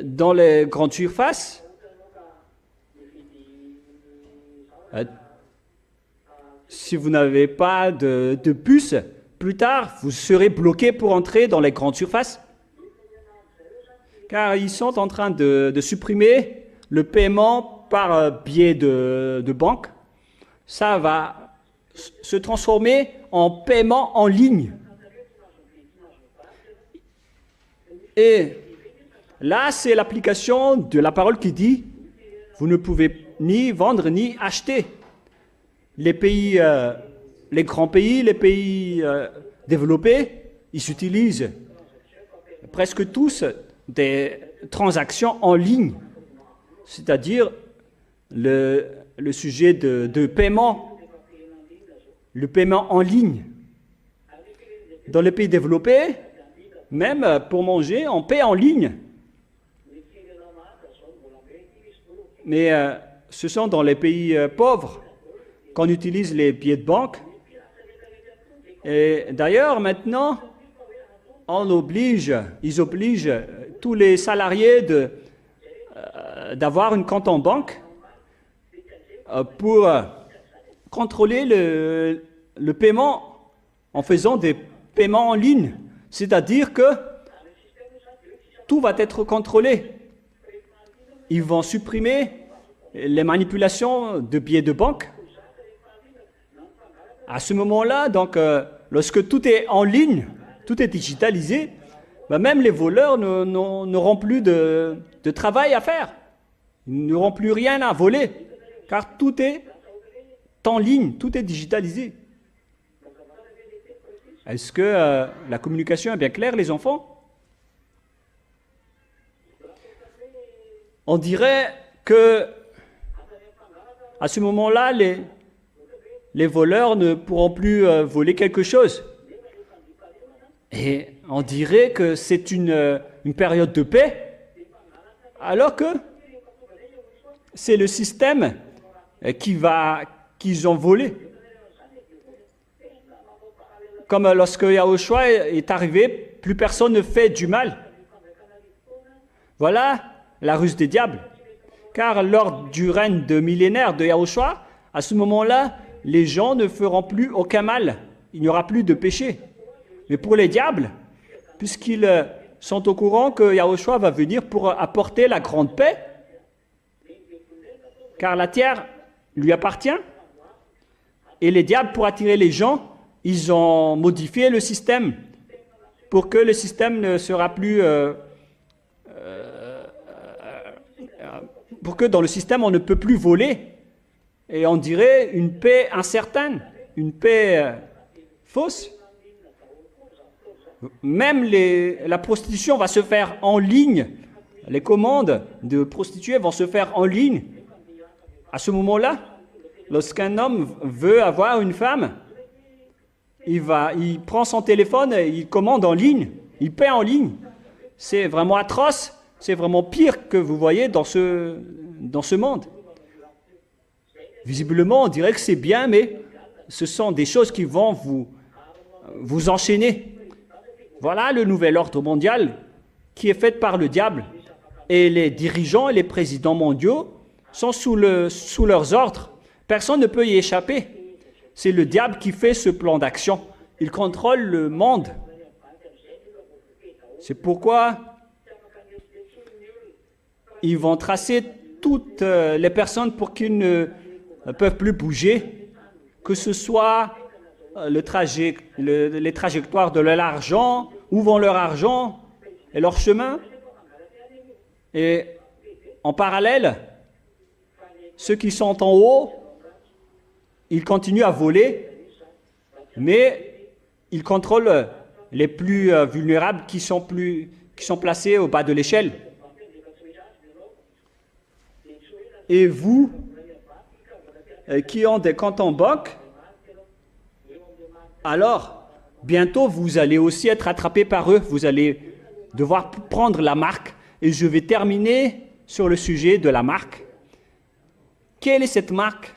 S1: dans les grandes surfaces, si vous n'avez pas de puce, plus tard, vous serez bloqué pour entrer dans les grandes surfaces, car ils sont en train de supprimer le paiement par biais de banque. Ça va se transformer en paiement en ligne. Et là, c'est l'application de la parole qui dit « Vous ne pouvez ni vendre ni acheter ». Les pays, les grands pays, les pays développés, ils utilisent presque tous des transactions en ligne, c'est-à-dire le sujet de paiement, le paiement en ligne. Dans les pays développés, même pour manger, on paie en ligne. Mais ce sont dans les pays pauvres qu'on utilise les billets de banque. Et d'ailleurs, maintenant, ils obligent tous les salariés d'avoir une compte en banque pour contrôler le paiement en faisant des paiements en ligne. C'est-à-dire que tout va être contrôlé. Ils vont supprimer les manipulations de billets de banque. À ce moment-là, donc, lorsque tout est en ligne, tout est digitalisé, même les voleurs n'auront plus de travail à faire. Ils n'auront plus rien à voler, car tout est en ligne, tout est digitalisé. Est-ce que la communication est bien claire, les enfants? On dirait que à ce moment-là, les voleurs ne pourront plus voler quelque chose. Et on dirait que c'est une période de paix, alors que c'est le système qu'ils ont volé. Comme lorsque Yahushua est arrivé, plus personne ne fait du mal. Voilà la ruse des diables. Car lors du règne de millénaire de Yahushua, à ce moment-là, les gens ne feront plus aucun mal. Il n'y aura plus de péché. Mais pour les diables, puisqu'ils sont au courant que Yahushua va venir pour apporter la grande paix, car la terre lui appartient, et les diables, pour attirer les gens, ils ont modifié le système pour que le système ne sera plus... pour que dans le système, on ne peut plus voler. Et on dirait une paix incertaine, une paix fausse. Même la prostitution va se faire en ligne. Les commandes de prostituées vont se faire en ligne. À ce moment-là, lorsqu'un homme veut avoir une femme, il prend son téléphone et il commande en ligne, il paie en ligne. C'est vraiment atroce, c'est vraiment pire que vous voyez dans ce monde. Visiblement, on dirait que c'est bien, mais ce sont des choses qui vont vous enchaîner. Voilà le nouvel ordre mondial qui est fait par le diable. Et les dirigeants et les présidents mondiaux sont sous leurs ordres. Personne ne peut y échapper. C'est le diable qui fait ce plan d'action. Il contrôle le monde. C'est pourquoi ils vont tracer toutes les personnes pour qu'ils ne peuvent plus bouger, que ce soit les trajectoires de leur argent, où vont leur argent et leur chemin. Et en parallèle, ceux qui sont en haut, ils continuent à voler, mais ils contrôlent les plus vulnérables qui sont placés au bas de l'échelle. Et vous, qui ont des comptes en banque, alors, bientôt, vous allez aussi être attrapés par eux. Vous allez devoir prendre la marque. Et je vais terminer sur le sujet de la marque. Quelle est cette marque?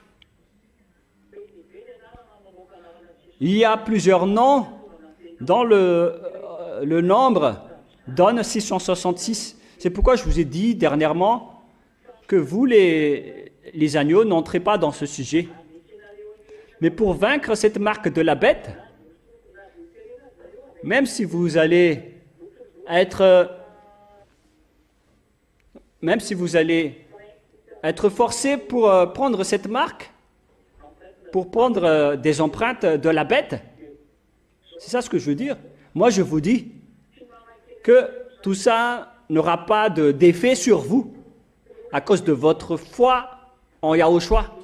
S1: Il y a plusieurs noms. Dans le nombre donne 666. C'est pourquoi je vous ai dit dernièrement que vous, les agneaux, n'entrez pas dans ce sujet. Mais pour vaincre cette marque de la bête, même si vous allez être forcé pour prendre cette marque, pour prendre des empreintes de la bête, c'est ça ce que je veux dire. Moi, je vous dis que tout ça n'aura pas d'effet sur vous à cause de votre foi en Yahushua.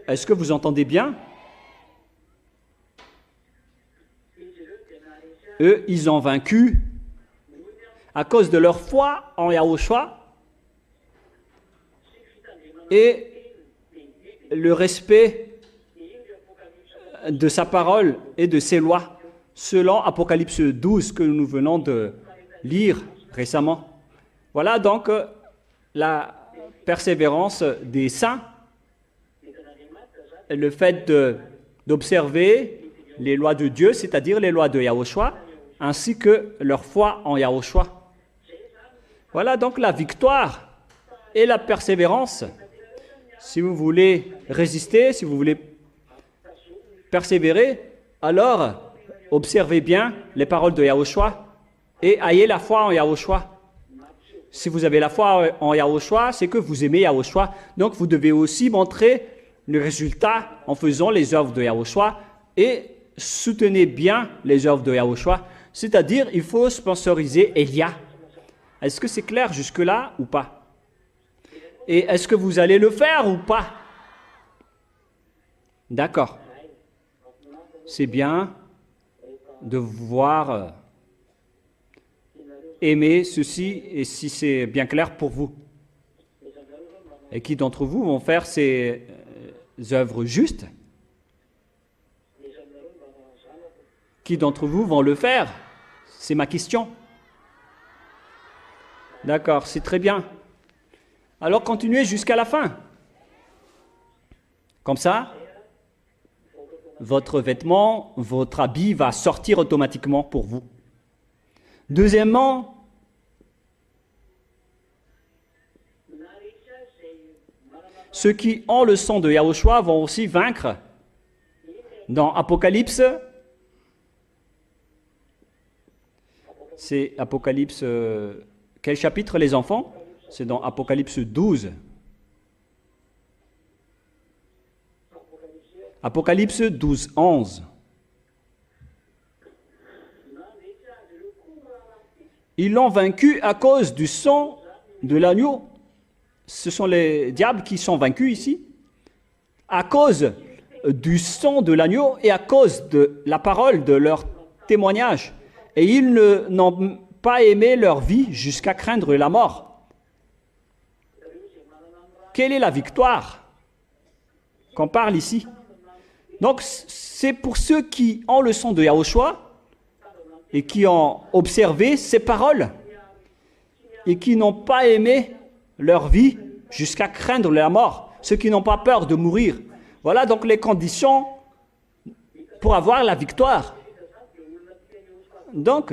S1: Est-ce que vous entendez bien? Eux, ils ont vaincu à cause de leur foi en Yahushua et le respect de sa parole et de ses lois, selon Apocalypse 12 que nous venons de lire récemment. Voilà donc la persévérance des saints, le fait d'observer les lois de Dieu, c'est-à-dire les lois de Yahushua, ainsi que leur foi en Yahushua. Voilà donc la victoire et la persévérance. Si vous voulez résister, si vous voulez persévérer, alors observez bien les paroles de Yahushua et ayez la foi en Yahushua. Si vous avez la foi en Yahushua, c'est que vous aimez Yahushua. Donc vous devez aussi montrer le résultat en faisant les œuvres de Yahushua et soutenez bien les œuvres de Yahushua. C'est-à-dire, il faut sponsoriser Elia. Est-ce que c'est clair jusque-là ou pas? Et est-ce que vous allez le faire ou pas? D'accord. C'est bien de voir aimer ceci et si c'est bien clair pour vous. Et qui d'entre vous vont faire ces œuvres justes? Qui d'entre vous vont le faire? C'est ma question. D'accord, c'est très bien. Alors continuez jusqu'à la fin. Comme ça, votre vêtement, votre habit va sortir automatiquement pour vous. Deuxièmement, ceux qui ont le sang de Yahushua vont aussi vaincre. Dans Apocalypse, c'est Apocalypse, quel chapitre les enfants? C'est dans Apocalypse 12. Apocalypse 12, 11. Ils l'ont vaincu à cause du sang de l'agneau. Ce sont les diables qui sont vaincus ici. À cause du sang de l'agneau et à cause de la parole de leur témoignage. Et ils n'ont pas aimé leur vie jusqu'à craindre la mort. Quelle est la victoire qu'on parle ici? Donc, c'est pour ceux qui ont le sang de Yahushua et qui ont observé ces paroles et qui n'ont pas aimé leur vie jusqu'à craindre la mort, ceux qui n'ont pas peur de mourir. Voilà donc les conditions pour avoir la victoire. Donc,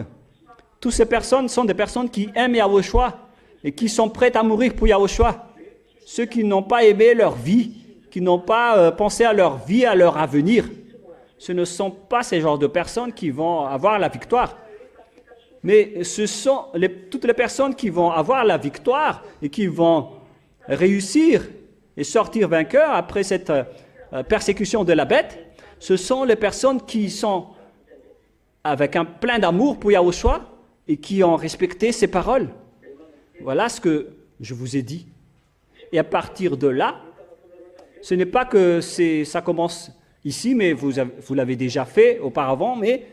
S1: toutes ces personnes sont des personnes qui aiment Yahushua et qui sont prêtes à mourir pour Yahushua. Ceux qui n'ont pas aimé leur vie, qui n'ont pas pensé à leur vie, à leur avenir. Ce ne sont pas ces genres de personnes qui vont avoir la victoire. Mais ce sont toutes les personnes qui vont avoir la victoire et qui vont réussir et sortir vainqueurs après cette persécution de la bête. Ce sont les personnes qui sont avec un plein d'amour pour Yahushua et qui ont respecté ses paroles. Voilà ce que je vous ai dit. Et à partir de là, ce n'est pas que ça commence ici, mais vous l'avez déjà fait auparavant, mais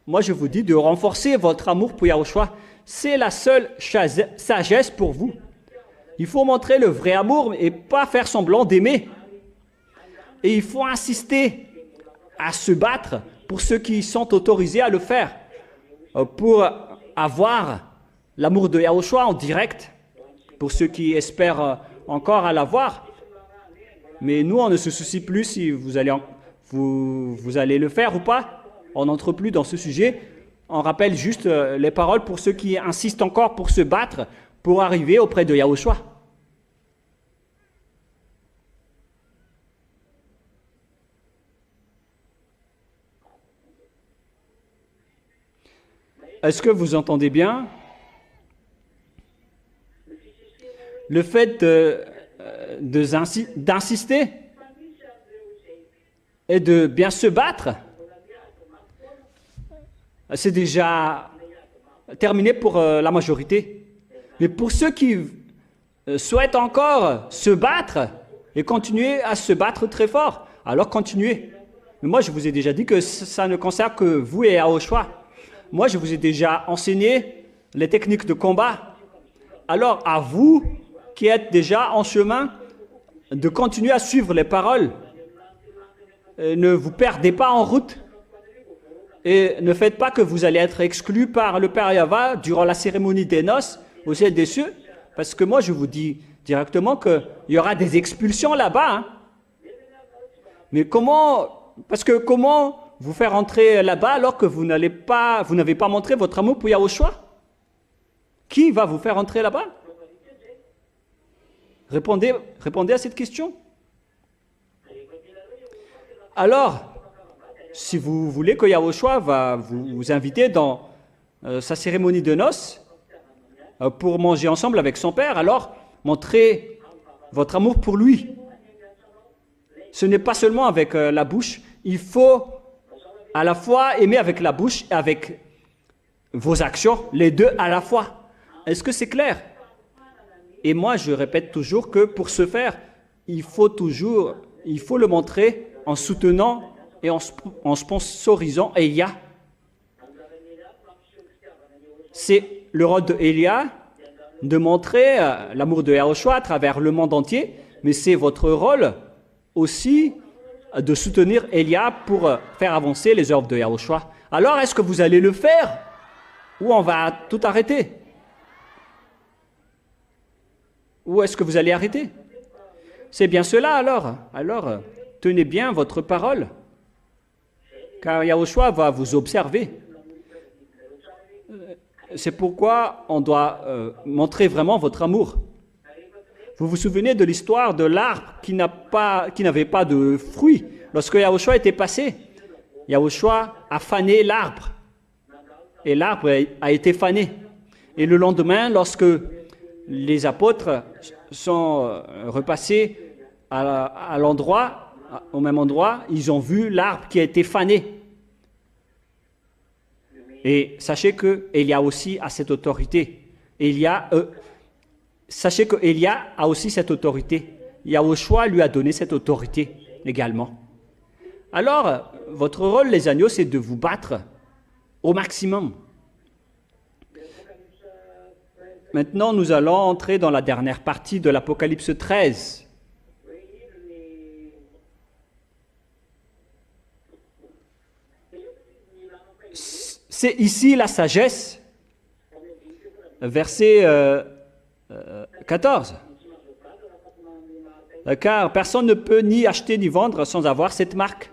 S1: moi je vous dis de renforcer votre amour pour Yahushua. C'est la seule sagesse pour vous. Il faut montrer le vrai amour et pas faire semblant d'aimer. Et il faut insister à se battre pour ceux qui sont autorisés à le faire, pour avoir l'amour de Yahushua en direct, pour ceux qui espèrent encore à l'avoir. Mais nous, on ne se soucie plus si vous allez le faire ou pas. On n'entre plus dans ce sujet. On rappelle juste les paroles pour ceux qui insistent encore pour se battre, pour arriver auprès de Yahushua. Est-ce que vous entendez bien? Le fait d'insister et de bien se battre, c'est déjà terminé pour la majorité. Mais pour ceux qui souhaitent encore se battre et continuer à se battre très fort, alors continuez. Mais moi, je vous ai déjà dit que ça ne concerne que vous et Yahushua. Moi, je vous ai déjà enseigné les techniques de combat. Alors, à vous qui êtes déjà en chemin, de continuer à suivre les paroles. Ne vous perdez pas en route. Et ne faites pas que vous allez être exclus par le Père Yahva durant la cérémonie des noces au ciel des cieux. Parce que moi, je vous dis directement qu'il y aura des expulsions là-bas. Hein. Mais comment vous faire entrer là-bas alors que vous n'avez pas montré votre amour pour Yahushua? Qui va vous faire entrer là-bas? Répondez à cette question. Alors, si vous voulez que Yahushua va vous inviter dans sa cérémonie de noces pour manger ensemble avec son Père, alors montrez votre amour pour lui. Ce n'est pas seulement avec la bouche, il faut à la fois aimer avec la bouche et avec vos actions, les deux à la fois. Est-ce que c'est clair? Et moi, je répète toujours que pour ce faire, il faut le montrer en soutenant et en sponsorisant Elia. C'est le rôle de Elia de montrer l'amour de Yahushua à travers le monde entier, mais c'est votre rôle aussi de soutenir Elia pour faire avancer les œuvres de Yahushua. Alors, est-ce que vous allez le faire ou on va tout arrêter? Ou est-ce que vous allez arrêter? C'est bien cela alors. Alors, tenez bien votre parole, car Yahushua va vous observer. C'est pourquoi on doit montrer vraiment votre amour. Vous vous souvenez de l'histoire de l'arbre qui n'avait pas de fruits. Lorsque Yahushua était passé, Yahushua a fané l'arbre. Et l'arbre a été fané. Et le lendemain, lorsque les apôtres sont repassés à l'endroit, au même endroit, ils ont vu l'arbre qui a été fané. Et sachez qu'Élia aussi a cette autorité. Sachez qu'Élia a aussi cette autorité. Yahushua lui a donné cette autorité également. Alors, votre rôle, les agneaux, c'est de vous battre au maximum. Maintenant, nous allons entrer dans la dernière partie de l'Apocalypse 13. C'est ici la sagesse, verset 14. Car personne ne peut ni acheter ni vendre sans avoir cette marque.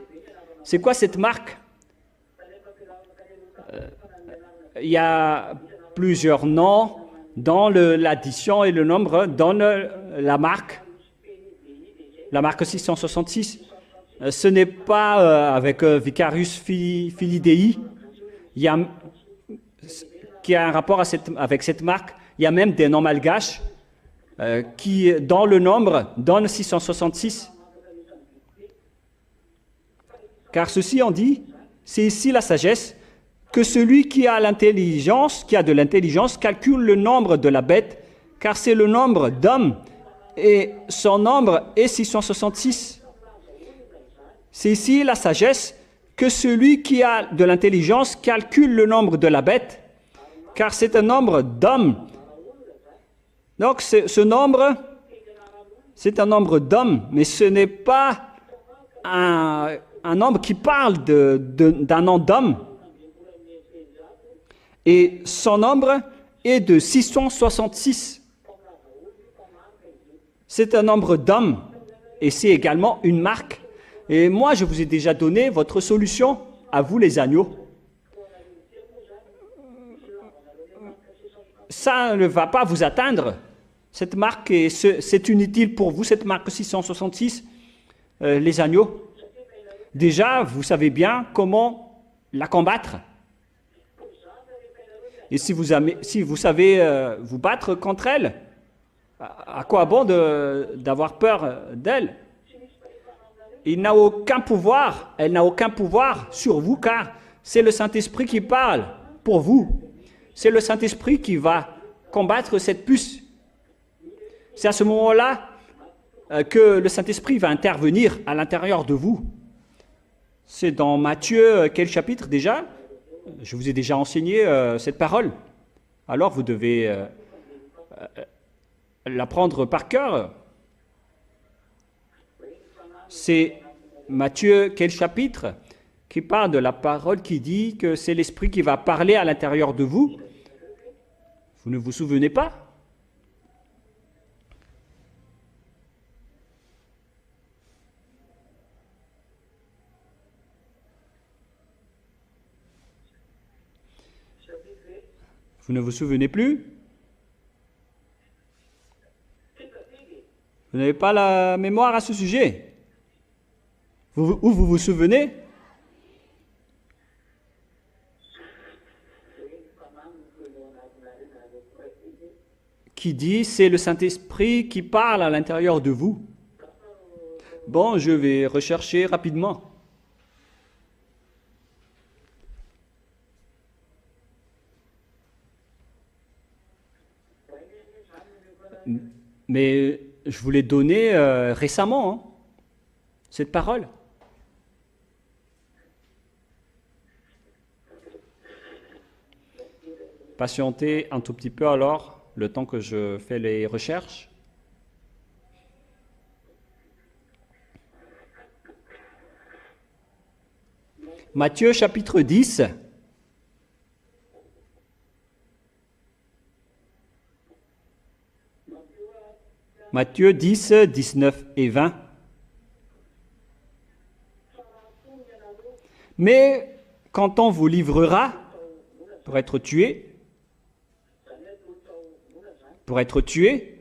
S1: C'est quoi cette marque? Il y a plusieurs noms dans l'addition et le nombre donne la marque 666. Ce n'est pas avec Vicarius Filii, qui a un rapport avec cette marque. Il y a même des noms malgaches qui, dans le nombre, donnent 666. Car ceci en dit, c'est ici la sagesse, que celui qui a de l'intelligence, calcule le nombre de la bête, car c'est le nombre d'hommes, et son nombre est 666. C'est ici la sagesse, que celui qui a de l'intelligence calcule le nombre de la bête, car c'est un nombre d'hommes. Donc ce nombre, c'est un nombre d'hommes, mais ce n'est pas un nombre qui parle d'un nom d'homme. Et son nombre est de 666. C'est un nombre d'hommes, et c'est également une marque. Et moi, je vous ai déjà donné votre solution, à vous les agneaux. Ça ne va pas vous atteindre. Cette marque, c'est inutile pour vous, cette marque 666, les agneaux. Déjà, vous savez bien comment la combattre. Et si vous savez vous battre contre elle, à quoi bon d'avoir peur d'elle? Elle n'a aucun pouvoir sur vous, car c'est le Saint-Esprit qui parle pour vous. C'est le Saint-Esprit qui va combattre cette puce. C'est à ce moment-là que le Saint-Esprit va intervenir à l'intérieur de vous. C'est dans Matthieu, quel chapitre déjà? Je vous ai déjà enseigné cette parole. Alors vous devez l'apprendre par cœur. C'est Matthieu, quel chapitre? Qui parle de la parole qui dit que c'est l'Esprit qui va parler à l'intérieur de vous. Vous ne vous souvenez pas? Vous ne vous souvenez plus? Vous n'avez pas la mémoire à ce sujet? Ou vous vous souvenez? Qui dit c'est le Saint-Esprit qui parle à l'intérieur de vous. Bon, je vais rechercher rapidement. Mais je vous l'ai donné récemment, hein, cette parole. Patientez un tout petit peu alors, le temps que je fais les recherches. Matthieu chapitre 10. Matthieu 10, 19 et 20. Mais quand on vous livrera pour être tué, pour être tué.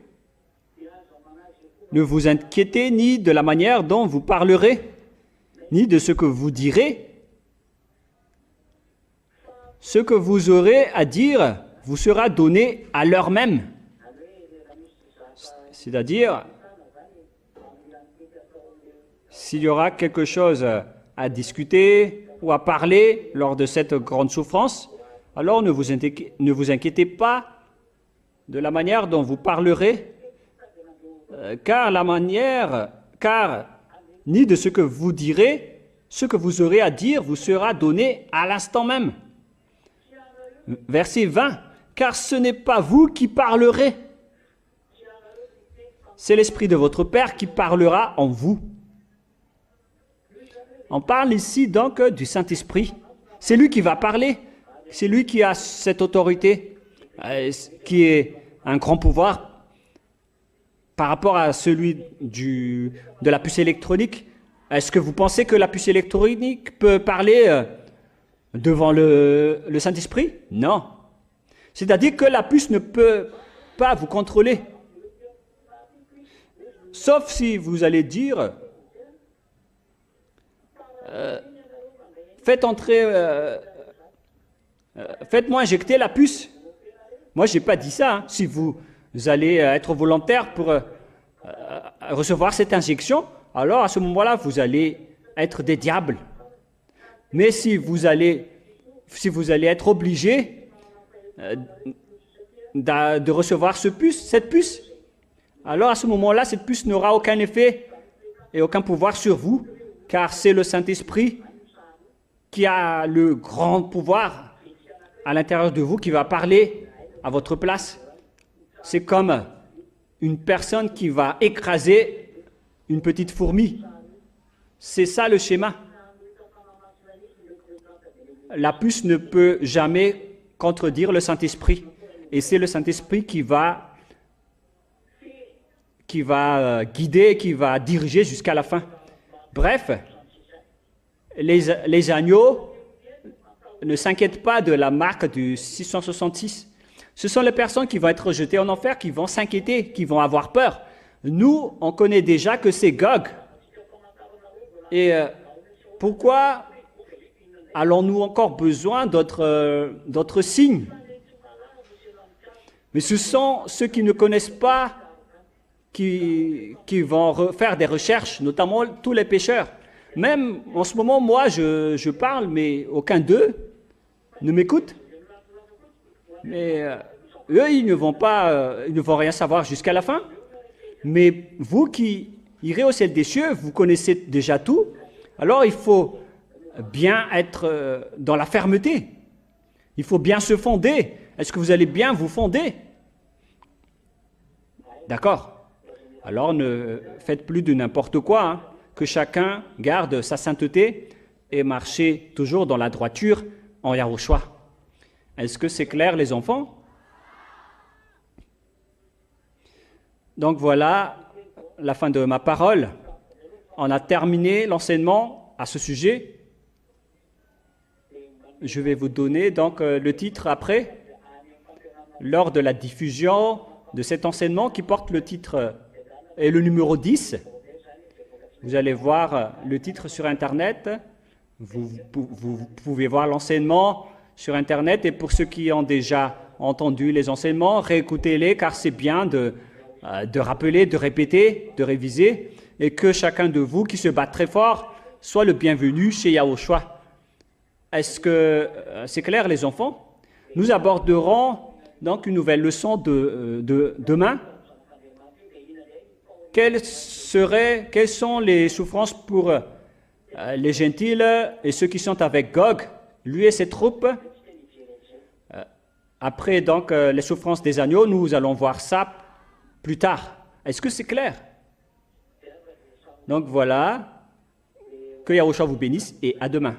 S1: Ne vous inquiétez ni de la manière dont vous parlerez, ni de ce que vous direz. Ce que vous aurez à dire vous sera donné à l'heure même. C'est-à-dire, s'il y aura quelque chose à discuter ou à parler lors de cette grande souffrance, alors ne vous inquiétez pas de la manière dont vous parlerez, car ni de ce que vous direz, ce que vous aurez à dire vous sera donné à l'instant même. Verset 20, car ce n'est pas vous qui parlerez, c'est l'Esprit de votre Père qui parlera en vous. On parle ici donc du Saint-Esprit. C'est lui qui va parler, c'est lui qui a cette autorité, qui est un grand pouvoir par rapport à celui de la puce électronique. Est-ce que vous pensez que la puce électronique peut parler devant le Saint-Esprit? Non. C'est-à-dire que la puce ne peut pas vous contrôler. Sauf si vous allez dire, faites-moi injecter la puce. Moi, je n'ai pas dit ça. Hein. Si vous allez être volontaire pour recevoir cette injection, alors à ce moment-là, vous allez être des diables. Mais si vous allez être obligé de recevoir cette puce, alors à ce moment-là, cette puce n'aura aucun effet et aucun pouvoir sur vous, car c'est le Saint-Esprit qui a le grand pouvoir à l'intérieur de vous qui va parler à votre place. C'est comme une personne qui va écraser une petite fourmi. C'est ça le schéma. La puce ne peut jamais contredire le Saint-Esprit. Et c'est le Saint-Esprit qui va guider, qui va diriger jusqu'à la fin. Bref, les agneaux ne s'inquiètent pas de la marque du 666. Ce sont les personnes qui vont être rejetées en enfer, qui vont s'inquiéter, qui vont avoir peur. Nous, on connaît déjà que c'est Gog. Et pourquoi allons-nous encore besoin d'autres signes? Mais ce sont ceux qui ne connaissent pas qui vont faire des recherches, notamment tous les pécheurs. Même en ce moment, moi, je parle, mais aucun d'eux ne m'écoute. Mais eux, ils ne vont rien savoir jusqu'à la fin. Mais vous qui irez au ciel des cieux, vous connaissez déjà tout. Alors, il faut bien être dans la fermeté. Il faut bien se fonder. Est-ce que vous allez bien vous fonder? D'accord. Alors, ne faites plus de n'importe quoi, hein. Que chacun garde sa sainteté et marchez toujours dans la droiture en Yahushua. Est-ce que c'est clair, les enfants? Donc voilà la fin de ma parole. On a terminé l'enseignement à ce sujet. Je vais vous donner donc le titre après, lors de la diffusion de cet enseignement qui porte le titre et le numéro 10. Vous allez voir le titre sur Internet. Vous pouvez voir l'enseignement sur Internet. Et pour ceux qui ont déjà entendu les enseignements, réécoutez-les, car c'est bien de rappeler, de répéter, de réviser. Et que chacun de vous qui se bat très fort soit le bienvenu chez Yahushua. Est-ce que c'est clair, les enfants? Nous aborderons donc une nouvelle leçon de demain. Quelles sont les souffrances pour les gentils et ceux qui sont avec Gog, lui et ses troupes? Après donc les souffrances des agneaux, nous allons voir ça plus tard. Est-ce que c'est clair? Donc voilà, que Yahushua vous bénisse et à demain.